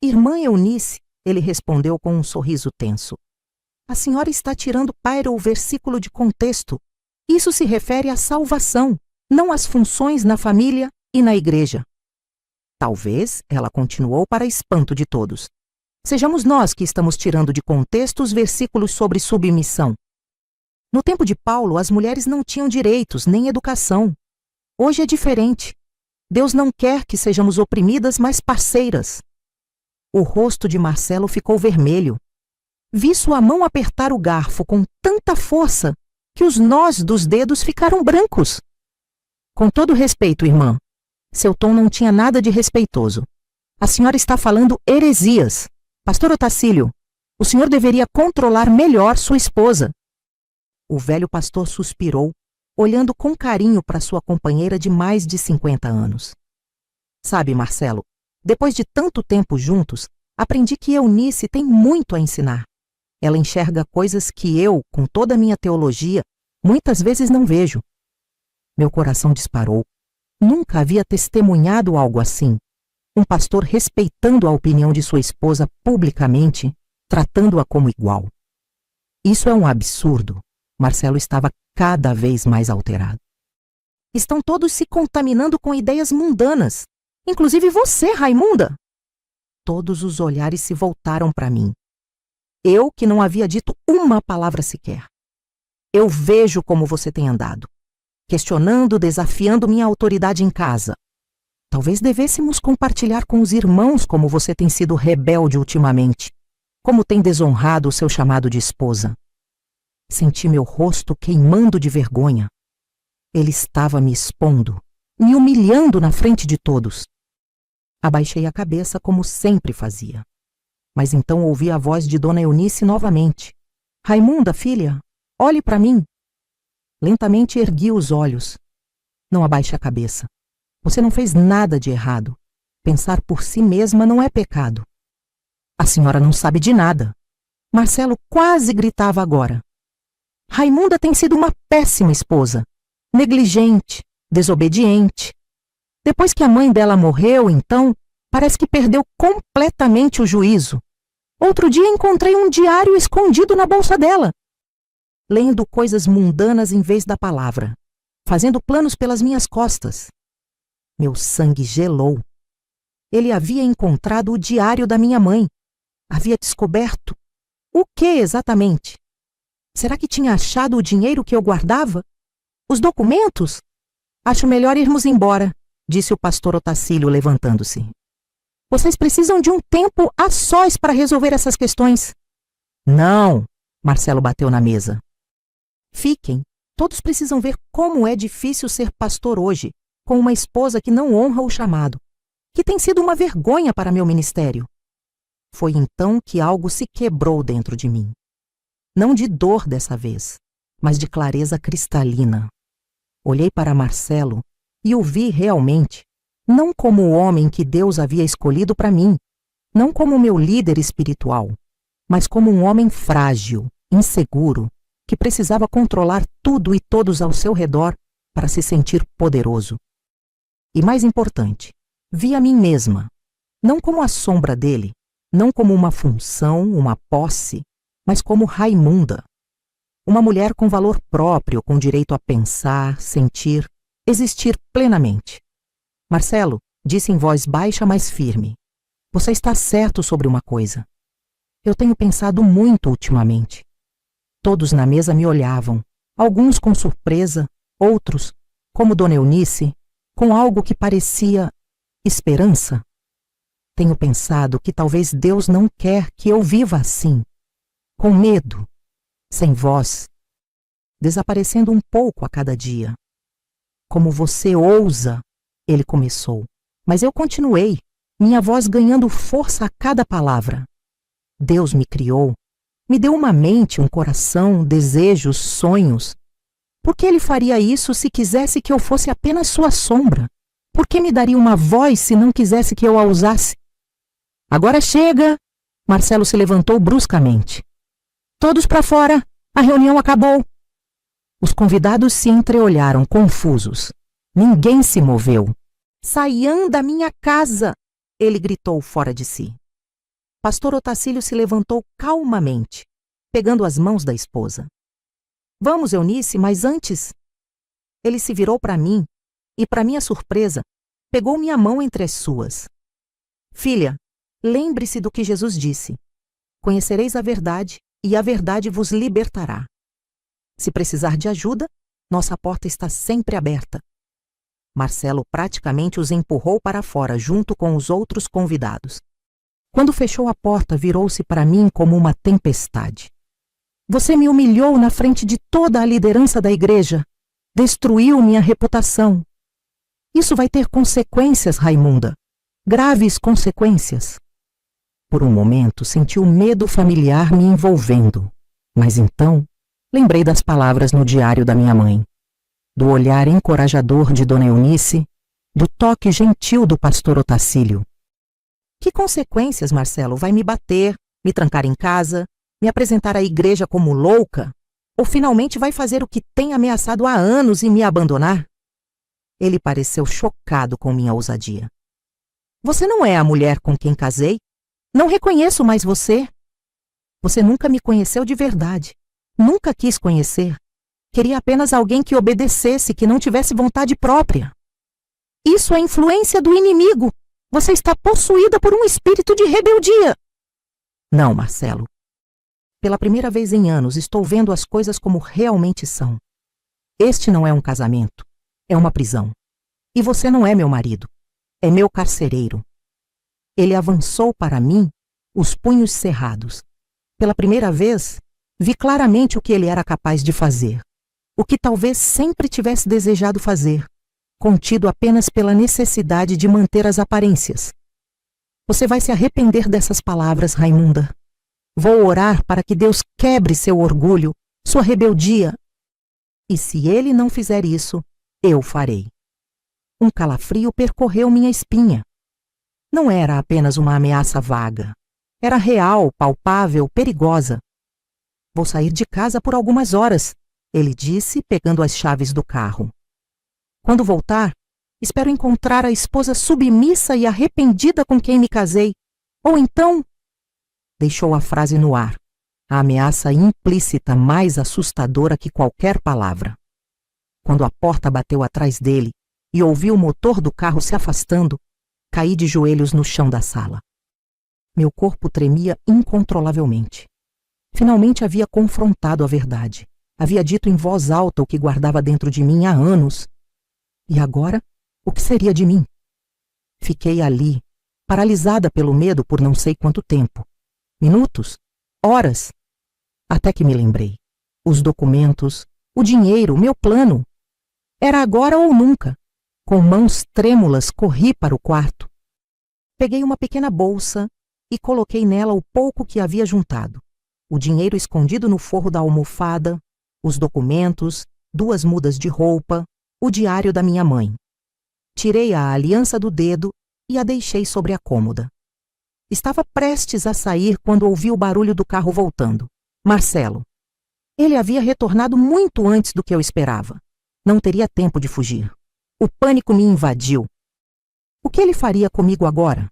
Irmã Eunice, ele respondeu com um sorriso tenso. A senhora está tirando para o versículo de contexto. Isso se refere à salvação, não às funções na família e na igreja. Talvez, ela continuou para espanto de todos, sejamos nós que estamos tirando de contexto os versículos sobre submissão. No tempo de Paulo, as mulheres não tinham direitos nem educação. Hoje é diferente. Deus não quer que sejamos oprimidas, mas parceiras. O rosto de Marcelo ficou vermelho. Vi sua mão apertar o garfo com tanta força que os nós dos dedos ficaram brancos. Com todo respeito, irmã, seu tom não tinha nada de respeitoso. A senhora está falando heresias. Pastor Otacílio, o senhor deveria controlar melhor sua esposa. O velho pastor suspirou, olhando com carinho para sua companheira de mais de 50 anos. Sabe, Marcelo, depois de tanto tempo juntos, aprendi que Eunice tem muito a ensinar. Ela enxerga coisas que eu, com toda a minha teologia, muitas vezes não vejo. Meu coração disparou. Nunca havia testemunhado algo assim. Um pastor respeitando a opinião de sua esposa publicamente, tratando-a como igual. Isso é um absurdo. Marcelo estava cada vez mais alterado. Estão todos se contaminando com ideias mundanas. Inclusive você, Raimunda. Todos os olhares se voltaram para mim. Eu que não havia dito uma palavra sequer. Eu vejo como você tem andado, questionando, desafiando minha autoridade em casa. Talvez devêssemos compartilhar com os irmãos como você tem sido rebelde ultimamente, como tem desonrado o seu chamado de esposa. Senti meu rosto queimando de vergonha. Ele estava me expondo, me humilhando na frente de todos. Abaixei a cabeça como sempre fazia. Mas então ouvi a voz de Dona Eunice novamente. Raimunda, filha, olhe para mim. Lentamente ergui os olhos. Não abaixe a cabeça. Você não fez nada de errado. Pensar por si mesma não é pecado. A senhora não sabe de nada. Marcelo quase gritava agora. Raimunda tem sido uma péssima esposa. Negligente, desobediente. Depois que a mãe dela morreu, então, parece que perdeu completamente o juízo. Outro dia encontrei um diário escondido na bolsa dela, lendo coisas mundanas em vez da palavra, fazendo planos pelas minhas costas. Meu sangue gelou. Ele havia encontrado o diário da minha mãe. Havia descoberto o que exatamente? Será que tinha achado o dinheiro que eu guardava? Os documentos? Acho melhor irmos embora. disse o pastor Otacílio, levantando-se. Vocês precisam de um tempo a sós para resolver essas questões. Não, Marcelo bateu na mesa. Fiquem, todos precisam ver como é difícil ser pastor hoje, com uma esposa que não honra o chamado, que tem sido uma vergonha para meu ministério. Foi então que algo se quebrou dentro de mim. Não de dor dessa vez, mas de clareza cristalina. Olhei para Marcelo e o vi realmente, não como o homem que Deus havia escolhido para mim, não como meu líder espiritual, mas como um homem frágil, inseguro, que precisava controlar tudo e todos ao seu redor para se sentir poderoso. E mais importante, vi a mim mesma, não como a sombra dele, não como uma função, uma posse, mas como Raimunda. Uma mulher com valor próprio, com direito a pensar, sentir, existir plenamente. Marcelo, disse em voz baixa, mas firme, você está certo sobre uma coisa. Eu tenho pensado muito ultimamente. Todos na mesa me olhavam, alguns com surpresa, outros, como Dona Eunice, com algo que parecia esperança. Tenho pensado que talvez Deus não quer que eu viva assim, com medo, sem voz, desaparecendo um pouco a cada dia. Como você ousa, ele começou, mas eu continuei, minha voz ganhando força a cada palavra. Deus me criou, me deu uma mente, um coração, desejos, sonhos. Por que ele faria isso se quisesse que eu fosse apenas sua sombra? Por que me daria uma voz se não quisesse que eu a usasse? Agora chega! Marcelo se levantou bruscamente. Todos para fora! A reunião acabou! Os convidados se entreolharam, confusos. Ninguém se moveu. Saiam da minha casa! Ele gritou fora de si. Pastor Otacílio se levantou calmamente, pegando as mãos da esposa. Vamos, Eunice, mas antes... Ele se virou para mim e, para minha surpresa, pegou minha mão entre as suas. Filha, lembre-se do que Jesus disse. Conhecereis a verdade e a verdade vos libertará. Se precisar de ajuda, nossa porta está sempre aberta. Marcelo praticamente os empurrou para fora, junto com os outros convidados. Quando fechou a porta, virou-se para mim como uma tempestade. Você me humilhou na frente de toda a liderança da igreja. Destruiu minha reputação. Isso vai ter consequências, Raimunda. Graves consequências. Por um momento, senti o medo familiar me envolvendo. Mas então, lembrei das palavras no diário da minha mãe. Do olhar encorajador de Dona Eunice, do toque gentil do pastor Otacílio. Que consequências, Marcelo? Vai me bater, me trancar em casa, me apresentar à igreja como louca? Ou finalmente vai fazer o que tem ameaçado há anos e me abandonar? Ele pareceu chocado com minha ousadia. Você não é a mulher com quem casei? Não reconheço mais você. Você nunca me conheceu de verdade. Nunca quis conhecer. Queria apenas alguém que obedecesse, que não tivesse vontade própria. Isso é influência do inimigo. Você está possuída por um espírito de rebeldia. Não, Marcelo. Pela primeira vez em anos, estou vendo as coisas como realmente são. Este não é um casamento. É uma prisão. E você não é meu marido. É meu carcereiro. Ele avançou para mim, os punhos cerrados. Pela primeira vez, vi claramente o que ele era capaz de fazer. O que talvez sempre tivesse desejado fazer, contido apenas pela necessidade de manter as aparências. Você vai se arrepender dessas palavras, Raimunda. Vou orar para que Deus quebre seu orgulho, sua rebeldia. E se ele não fizer isso, eu farei. Um calafrio percorreu minha espinha. Não era apenas uma ameaça vaga. Era real, palpável, perigosa. Vou sair de casa por algumas horas, ele disse, pegando as chaves do carro. Quando voltar, espero encontrar a esposa submissa e arrependida com quem me casei. Ou então... Deixou a frase no ar, a ameaça implícita mais assustadora que qualquer palavra. Quando a porta bateu atrás dele e ouvi o motor do carro se afastando, caí de joelhos no chão da sala. Meu corpo tremia incontrolavelmente. Finalmente havia confrontado a verdade. Havia dito em voz alta o que guardava dentro de mim há anos. E agora O que seria de mim? Fiquei ali, paralisada pelo medo por não sei quanto tempo. Minutos? Horas? Até que me lembrei. Os documentos, o dinheiro, meu plano. Era agora ou nunca. Com mãos trêmulas, corri para o quarto. Peguei uma pequena bolsa e coloquei nela o pouco que havia juntado. O dinheiro escondido no forro da almofada, os documentos, 2 mudas de roupa, o diário da minha mãe. Tirei a aliança do dedo e a deixei sobre a cômoda. Estava prestes a sair quando ouvi o barulho do carro voltando. Marcelo. Ele havia retornado muito antes do que eu esperava. Não teria tempo de fugir. O pânico me invadiu. O que ele faria comigo agora?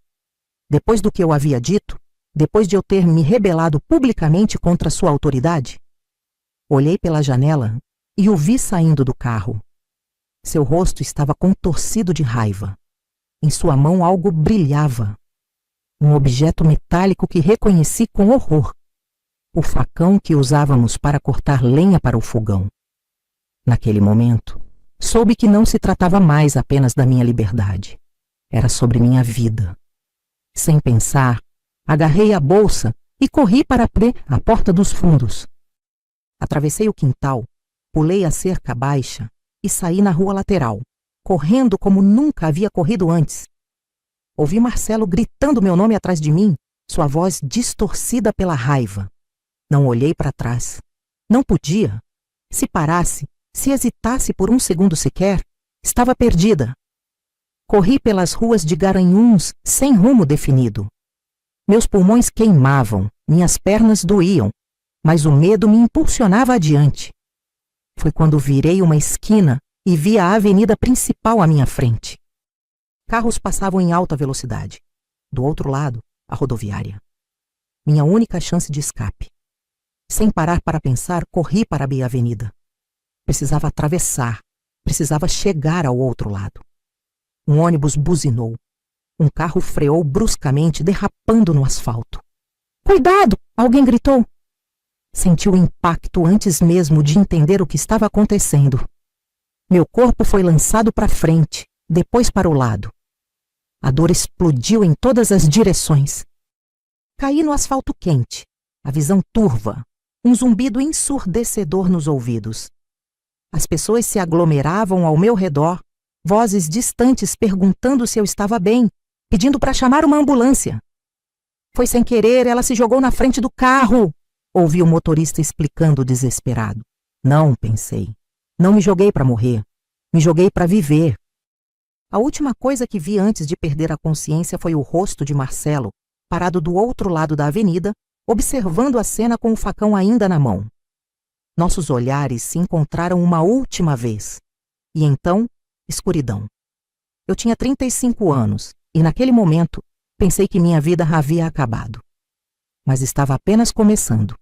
Depois do que eu havia dito? Depois de eu ter me rebelado publicamente contra sua autoridade? Olhei pela janela e o vi saindo do carro. Seu rosto estava contorcido de raiva. Em sua mão algo brilhava. Um objeto metálico que reconheci com horror. O facão que usávamos para cortar lenha para o fogão. Naquele momento, soube que não se tratava mais apenas da minha liberdade. Era sobre minha vida. Sem pensar, agarrei a bolsa e corri para a porta dos fundos. Atravessei o quintal, pulei a cerca baixa e saí na rua lateral, correndo como nunca havia corrido antes. Ouvi Marcelo gritando meu nome atrás de mim, sua voz distorcida pela raiva. Não olhei para trás. Não podia. Se parasse, se hesitasse por um segundo sequer, estava perdida. Corri pelas ruas de Garanhuns sem rumo definido. Meus pulmões queimavam, minhas pernas doíam, mas o medo me impulsionava adiante. Foi quando virei uma esquina e vi a avenida principal à minha frente. Carros passavam em alta velocidade. Do outro lado, a rodoviária. Minha única chance de escape. Sem parar para pensar, corri para a avenida. Precisava atravessar, precisava chegar ao outro lado. Um ônibus buzinou. Um carro freou bruscamente, derrapando no asfalto. "Cuidado!" alguém gritou. Senti o impacto antes mesmo de entender o que estava acontecendo. Meu corpo foi lançado para frente, depois para o lado. A dor explodiu em todas as direções. Caí no asfalto quente, a visão turva, um zumbido ensurdecedor nos ouvidos. As pessoas se aglomeravam ao meu redor, vozes distantes perguntando se eu estava bem, pedindo para chamar uma ambulância. "Foi sem querer, ela se jogou na frente do carro", ouvi o motorista explicando desesperado. "Não", pensei. "Não me joguei para morrer. Me joguei para viver." A última coisa que vi antes de perder a consciência foi o rosto de Marcelo, parado do outro lado da avenida, observando a cena com o facão ainda na mão. Nossos olhares se encontraram uma última vez. E então, escuridão. Eu tinha 35 anos e, naquele momento, pensei que minha vida havia acabado. Mas estava apenas começando.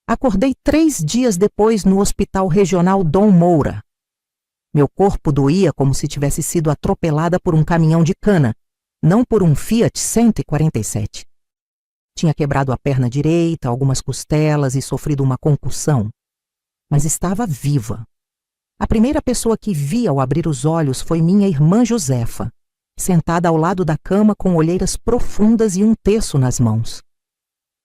Acordei 3 dias depois no Hospital Regional Dom Moura. Meu corpo doía como se tivesse sido atropelada por um caminhão de cana, não por um Fiat 147. Tinha quebrado a perna direita, algumas costelas e sofrido uma concussão. Mas estava viva. A primeira pessoa que vi ao abrir os olhos foi minha irmã Josefa, sentada ao lado da cama com olheiras profundas e um terço nas mãos.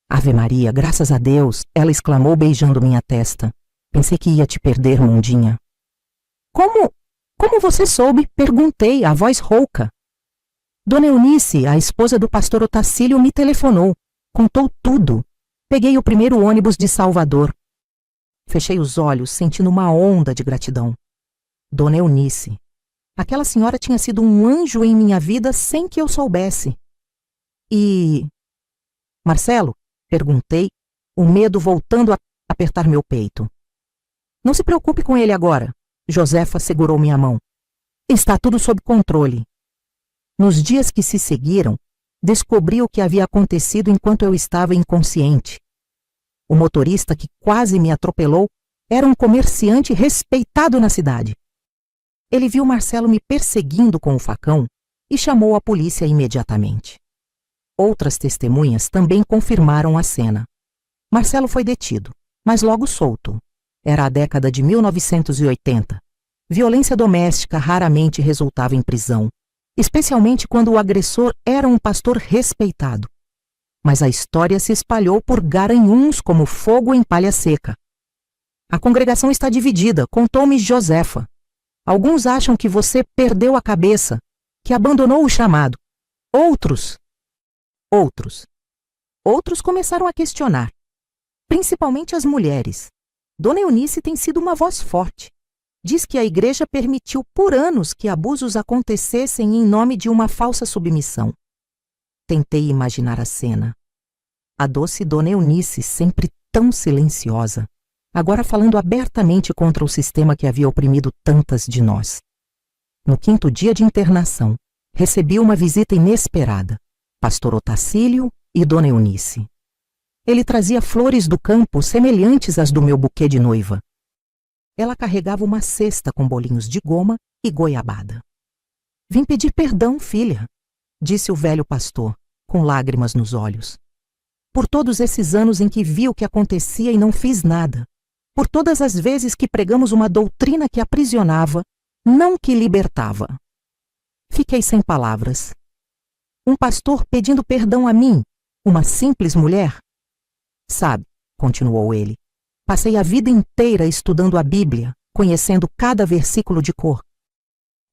"Ave Maria, graças a Deus!" ela exclamou beijando minha testa. "Pensei que ia te perder, Mundinha." Como você soube?" perguntei, a voz rouca. "Dona Eunice, a esposa do pastor Otacílio, me telefonou. Contou tudo. Peguei o primeiro ônibus de Salvador." Fechei os olhos, sentindo uma onda de gratidão. Dona Eunice. Aquela senhora tinha sido um anjo em minha vida sem que eu soubesse. "E... Marcelo?" perguntei, o medo voltando a apertar meu peito. "Não se preocupe com ele agora." Josefa segurou minha mão. "Está tudo sob controle." Nos dias que se seguiram, descobri o que havia acontecido enquanto eu estava inconsciente. O motorista que quase me atropelou era um comerciante respeitado na cidade. Ele viu Marcelo me perseguindo com o facão e chamou a polícia imediatamente. Outras testemunhas também confirmaram a cena. Marcelo foi detido, mas logo solto. Era a década de 1980. Violência doméstica raramente resultava em prisão, especialmente quando o agressor era um pastor respeitado. Mas a história se espalhou por Garanhuns como fogo em palha seca. A congregação está dividida, contou-me Josefa. Alguns acham que você perdeu a cabeça, que abandonou o chamado. Outros começaram a questionar, principalmente as mulheres. Dona Eunice tem sido uma voz forte. Diz que a igreja permitiu por anos que abusos acontecessem em nome de uma falsa submissão. Tentei imaginar a cena. A doce Dona Eunice, sempre tão silenciosa, agora falando abertamente contra o sistema que havia oprimido tantas de nós. No 5º dia de internação, recebi uma visita inesperada. Pastor Otacílio e Dona Eunice. Ele trazia flores do campo semelhantes às do meu buquê de noiva. Ela carregava uma cesta com bolinhos de goma e goiabada. Vim pedir perdão, filha, disse o velho pastor, com lágrimas nos olhos. Por todos esses anos em que vi o que acontecia e não fiz nada. Por todas as vezes que pregamos uma doutrina que aprisionava, não que libertava. Fiquei sem palavras. Um pastor pedindo perdão a mim, uma simples mulher? Sabe, continuou ele, passei a vida inteira estudando a Bíblia, conhecendo cada versículo de cor.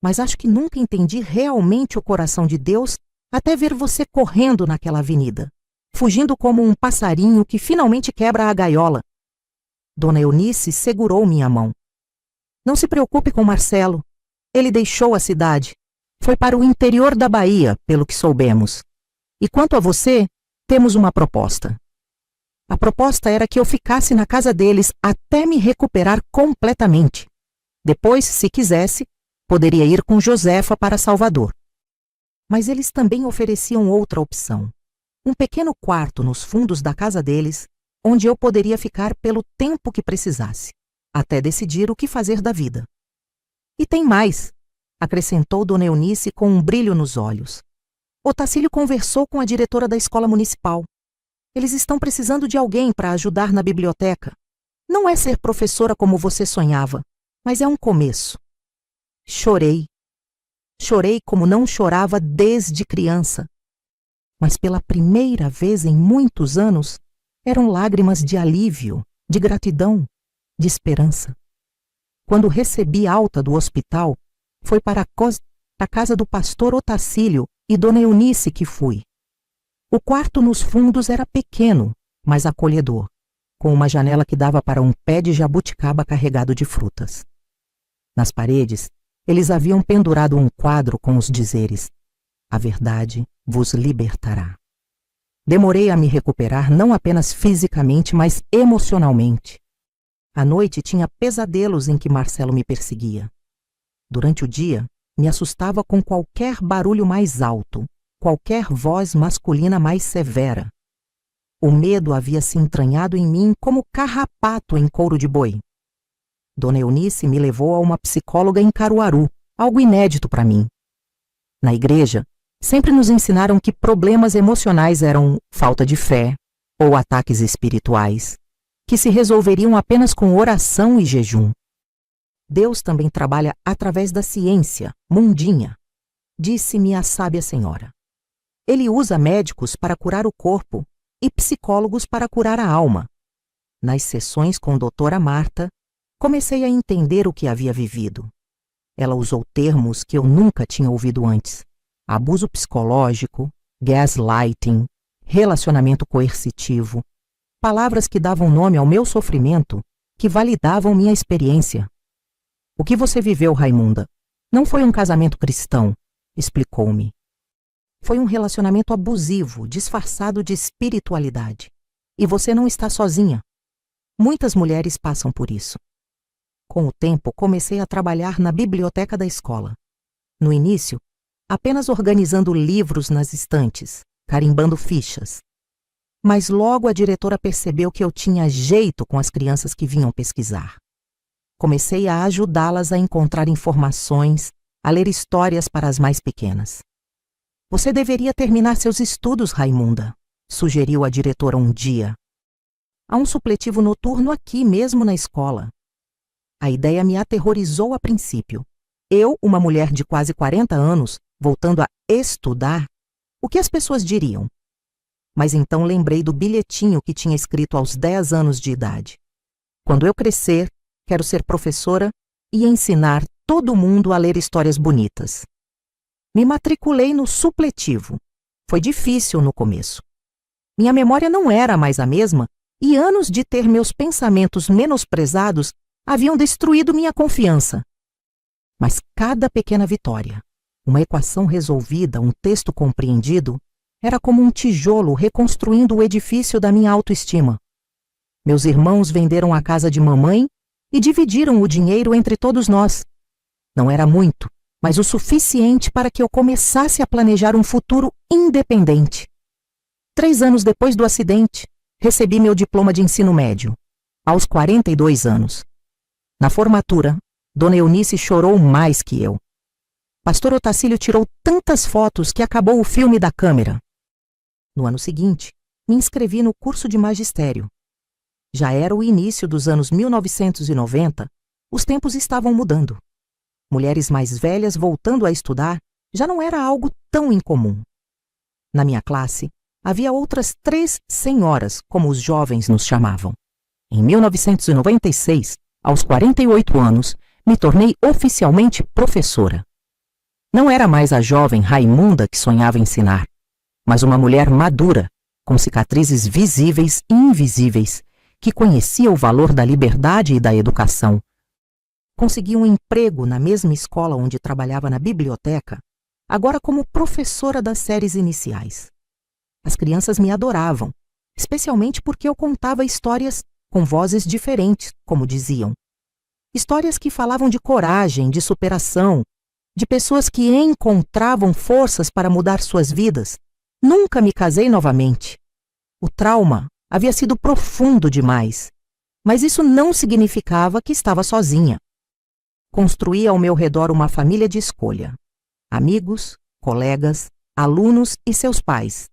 Mas acho que nunca entendi realmente o coração de Deus até ver você correndo naquela avenida, fugindo como um passarinho que finalmente quebra a gaiola. Dona Eunice segurou minha mão. Não se preocupe com Marcelo. Ele deixou a cidade. Foi para o interior da Bahia, pelo que soubemos. E quanto a você, temos uma proposta. A proposta era que eu ficasse na casa deles até me recuperar completamente. Depois, se quisesse, poderia ir com Josefa para Salvador. Mas eles também ofereciam outra opção. Um pequeno quarto nos fundos da casa deles, onde eu poderia ficar pelo tempo que precisasse, até decidir o que fazer da vida. E tem mais, acrescentou Dona Eunice com um brilho nos olhos. Otacílio conversou com a diretora da escola municipal. Eles estão precisando de alguém para ajudar na biblioteca. Não é ser professora como você sonhava, mas é um começo. Chorei. Chorei como não chorava desde criança. Mas pela primeira vez em muitos anos, eram lágrimas de alívio, de gratidão, de esperança. Quando recebi alta do hospital, foi para a casa do pastor Otacílio e Dona Eunice que fui. O quarto nos fundos era pequeno, mas acolhedor, com uma janela que dava para um pé de jabuticaba carregado de frutas. Nas paredes, eles haviam pendurado um quadro com os dizeres: "A verdade vos libertará". Demorei a me recuperar não apenas fisicamente, mas emocionalmente. À noite tinha pesadelos em que Marcelo me perseguia. Durante o dia, me assustava com qualquer barulho mais alto, qualquer voz masculina mais severa. O medo havia se entranhado em mim como carrapato em couro de boi. Dona Eunice me levou a uma psicóloga em Caruaru, algo inédito para mim. Na igreja, sempre nos ensinaram que problemas emocionais eram falta de fé ou ataques espirituais, que se resolveriam apenas com oração e jejum. Deus também trabalha através da ciência, mundinha, disse-me a sábia senhora. Ele usa médicos para curar o corpo e psicólogos para curar a alma. Nas sessões com doutora Marta, comecei a entender o que havia vivido. Ela usou termos que eu nunca tinha ouvido antes: abuso psicológico, gaslighting, relacionamento coercitivo, palavras que davam nome ao meu sofrimento, que validavam minha experiência. O que você viveu, Raimunda, não foi um casamento cristão, explicou-me. Foi um relacionamento abusivo, disfarçado de espiritualidade. E você não está sozinha. Muitas mulheres passam por isso. Com o tempo, comecei a trabalhar na biblioteca da escola. No início, apenas organizando livros nas estantes, carimbando fichas. Mas logo a diretora percebeu que eu tinha jeito com as crianças que vinham pesquisar. Comecei a ajudá-las a encontrar informações, a ler histórias para as mais pequenas. Você deveria terminar seus estudos, Raimunda, sugeriu a diretora um dia. Há um supletivo noturno aqui mesmo na escola. A ideia me aterrorizou a princípio. Eu, uma mulher de quase 40 anos, voltando a estudar, o que as pessoas diriam? Mas então lembrei do bilhetinho que tinha escrito aos 10 anos de idade. Quando eu crescer, quero ser professora e ensinar todo mundo a ler histórias bonitas. Me matriculei no supletivo. Foi difícil no começo. Minha memória não era mais a mesma e anos de ter meus pensamentos menosprezados haviam destruído minha confiança. Mas cada pequena vitória, uma equação resolvida, um texto compreendido, era como um tijolo reconstruindo o edifício da minha autoestima. Meus irmãos venderam a casa de mamãe e dividiram o dinheiro entre todos nós. Não era muito, mas o suficiente para que eu começasse a planejar um futuro independente. 3 anos depois do acidente, recebi meu diploma de ensino médio, aos 42 anos. Na formatura, Dona Eunice chorou mais que eu. Pastor Otacílio tirou tantas fotos que acabou o filme da câmera. No ano seguinte, me inscrevi no curso de magistério. Já era o início dos anos 1990, os tempos estavam mudando. Mulheres mais velhas voltando a estudar já não era algo tão incomum. Na minha classe, havia outras 3 senhoras, como os jovens nos chamavam. Em 1996, aos 48 anos, me tornei oficialmente professora. Não era mais a jovem Raimunda que sonhava ensinar, mas uma mulher madura, com cicatrizes visíveis e invisíveis, que conhecia o valor da liberdade e da educação. Consegui um emprego na mesma escola onde trabalhava na biblioteca, agora como professora das séries iniciais. As crianças me adoravam, especialmente porque eu contava histórias com vozes diferentes, como diziam. Histórias que falavam de coragem, de superação, de pessoas que encontravam forças para mudar suas vidas. Nunca me casei novamente. O trauma havia sido profundo demais, mas isso não significava que estava sozinha. Construí ao meu redor uma família de escolha. Amigos, colegas, alunos e seus pais.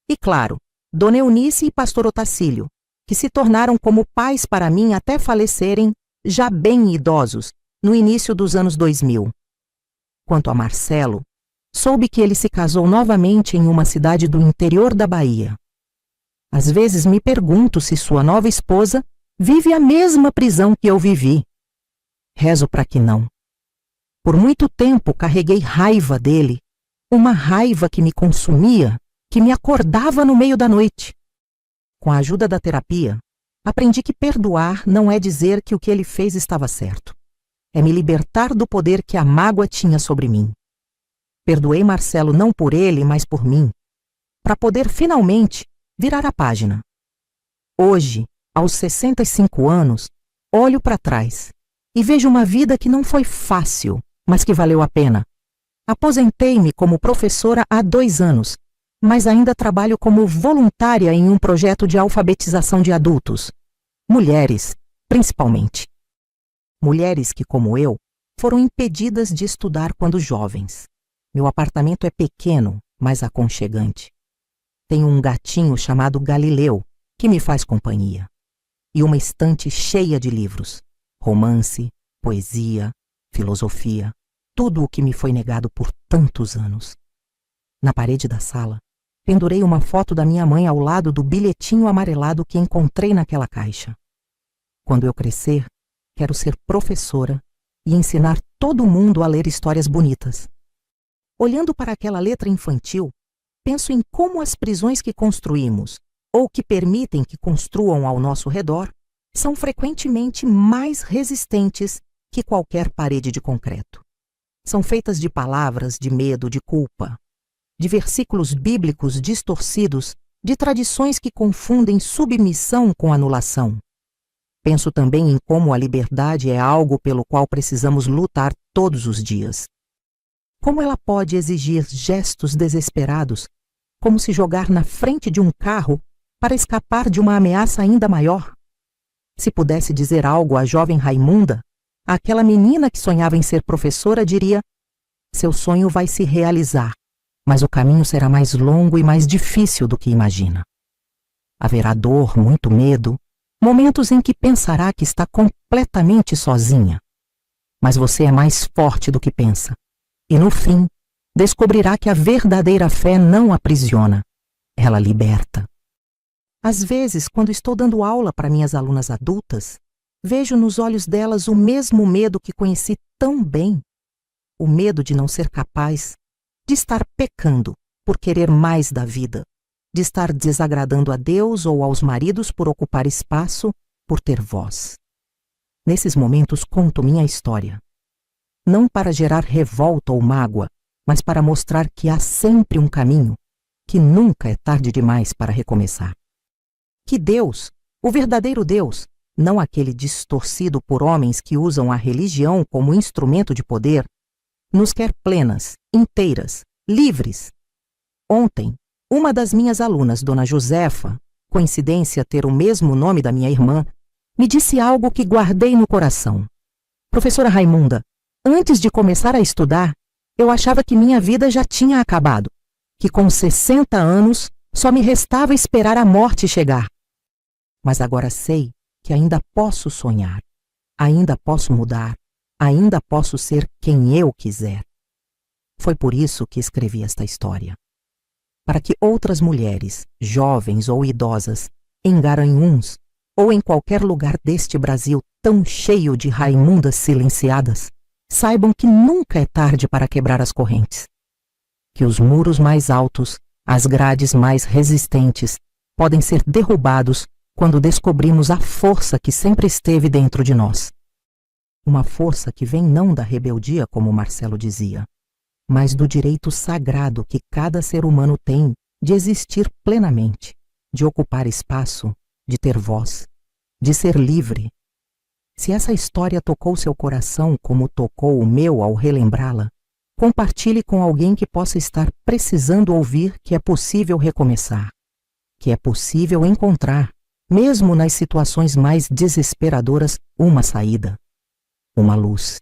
E claro, Dona Eunice e Pastor Otacílio, que se tornaram como pais para mim até falecerem, já bem idosos, no início dos anos 2000. Quanto a Marcelo, soube que ele se casou novamente em uma cidade do interior da Bahia. Às vezes me pergunto se sua nova esposa vive a mesma prisão que eu vivi. Rezo para que não. Por muito tempo carreguei raiva dele, uma raiva que me consumia, que me acordava no meio da noite. Com a ajuda da terapia, aprendi que perdoar não é dizer que o que ele fez estava certo. É me libertar do poder que a mágoa tinha sobre mim. Perdoei Marcelo não por ele, mas por mim, para poder finalmente virar a página. Hoje, aos 65 anos, olho para trás e vejo uma vida que não foi fácil, mas que valeu a pena. Aposentei-me como professora há 2 anos, mas ainda trabalho como voluntária em um projeto de alfabetização de adultos. Mulheres, principalmente. Mulheres que, como eu, foram impedidas de estudar quando jovens. Meu apartamento é pequeno, mas aconchegante. Tenho um gatinho chamado Galileu, que me faz companhia. E uma estante cheia de livros. Romance, poesia, filosofia, tudo o que me foi negado por tantos anos. Na parede da sala, pendurei uma foto da minha mãe ao lado do bilhetinho amarelado que encontrei naquela caixa. Quando eu crescer, quero ser professora e ensinar todo mundo a ler histórias bonitas. Olhando para aquela letra infantil, penso em como as prisões que construímos, ou que permitem que construam ao nosso redor, são frequentemente mais resistentes que qualquer parede de concreto. São feitas de palavras de medo, de culpa, de versículos bíblicos distorcidos, de tradições que confundem submissão com anulação. Penso também em como a liberdade é algo pelo qual precisamos lutar todos os dias. Como ela pode exigir gestos desesperados, como se jogar na frente de um carro para escapar de uma ameaça ainda maior? Se pudesse dizer algo à jovem Raimunda, aquela menina que sonhava em ser professora diria: seu sonho vai se realizar, mas o caminho será mais longo e mais difícil do que imagina. Haverá dor, muito medo, Momentos em que pensará que está completamente sozinha. Mas você é mais forte do que pensa. E no fim, descobrirá que a verdadeira fé não aprisiona, ela liberta. Às vezes, quando estou dando aula para minhas alunas adultas, vejo nos olhos delas o mesmo medo que conheci tão bem. O medo de não ser capaz, de estar pecando por querer mais da vida, de estar desagradando a Deus ou aos maridos por ocupar espaço, por ter voz. Nesses momentos conto minha história. Não para gerar revolta ou mágoa, mas para mostrar que há sempre um caminho, que nunca é tarde demais para recomeçar. Que Deus, o verdadeiro Deus, não aquele distorcido por homens que usam a religião como instrumento de poder, nos quer plenas, inteiras, livres. Ontem, uma das minhas alunas, Dona Josefa, coincidência ter o mesmo nome da minha irmã, me disse algo que guardei no coração. Professora Raimunda, antes de começar a estudar, eu achava que minha vida já tinha acabado, que com 60 anos só me restava esperar a morte chegar. Mas agora sei que ainda posso sonhar, ainda posso mudar, ainda posso ser quem eu quiser. Foi por isso que escrevi esta história. Para que outras mulheres, jovens ou idosas, em Garanhuns ou em qualquer lugar deste Brasil tão cheio de Raimundas silenciadas, saibam que nunca é tarde para quebrar as correntes. Que os muros mais altos, as grades mais resistentes, podem ser derrubados quando descobrimos a força que sempre esteve dentro de nós. Uma força que vem não da rebeldia, como Marcelo dizia, mas do direito sagrado que cada ser humano tem de existir plenamente, de ocupar espaço, de ter voz, de ser livre. Se essa história tocou seu coração como tocou o meu ao relembrá-la, compartilhe com alguém que possa estar precisando ouvir que é possível recomeçar, que é possível encontrar, mesmo nas situações mais desesperadoras, uma saída, uma luz.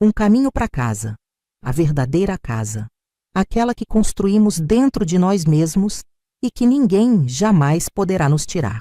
Um caminho para casa, a verdadeira casa, aquela que construímos dentro de nós mesmos e que ninguém jamais poderá nos tirar.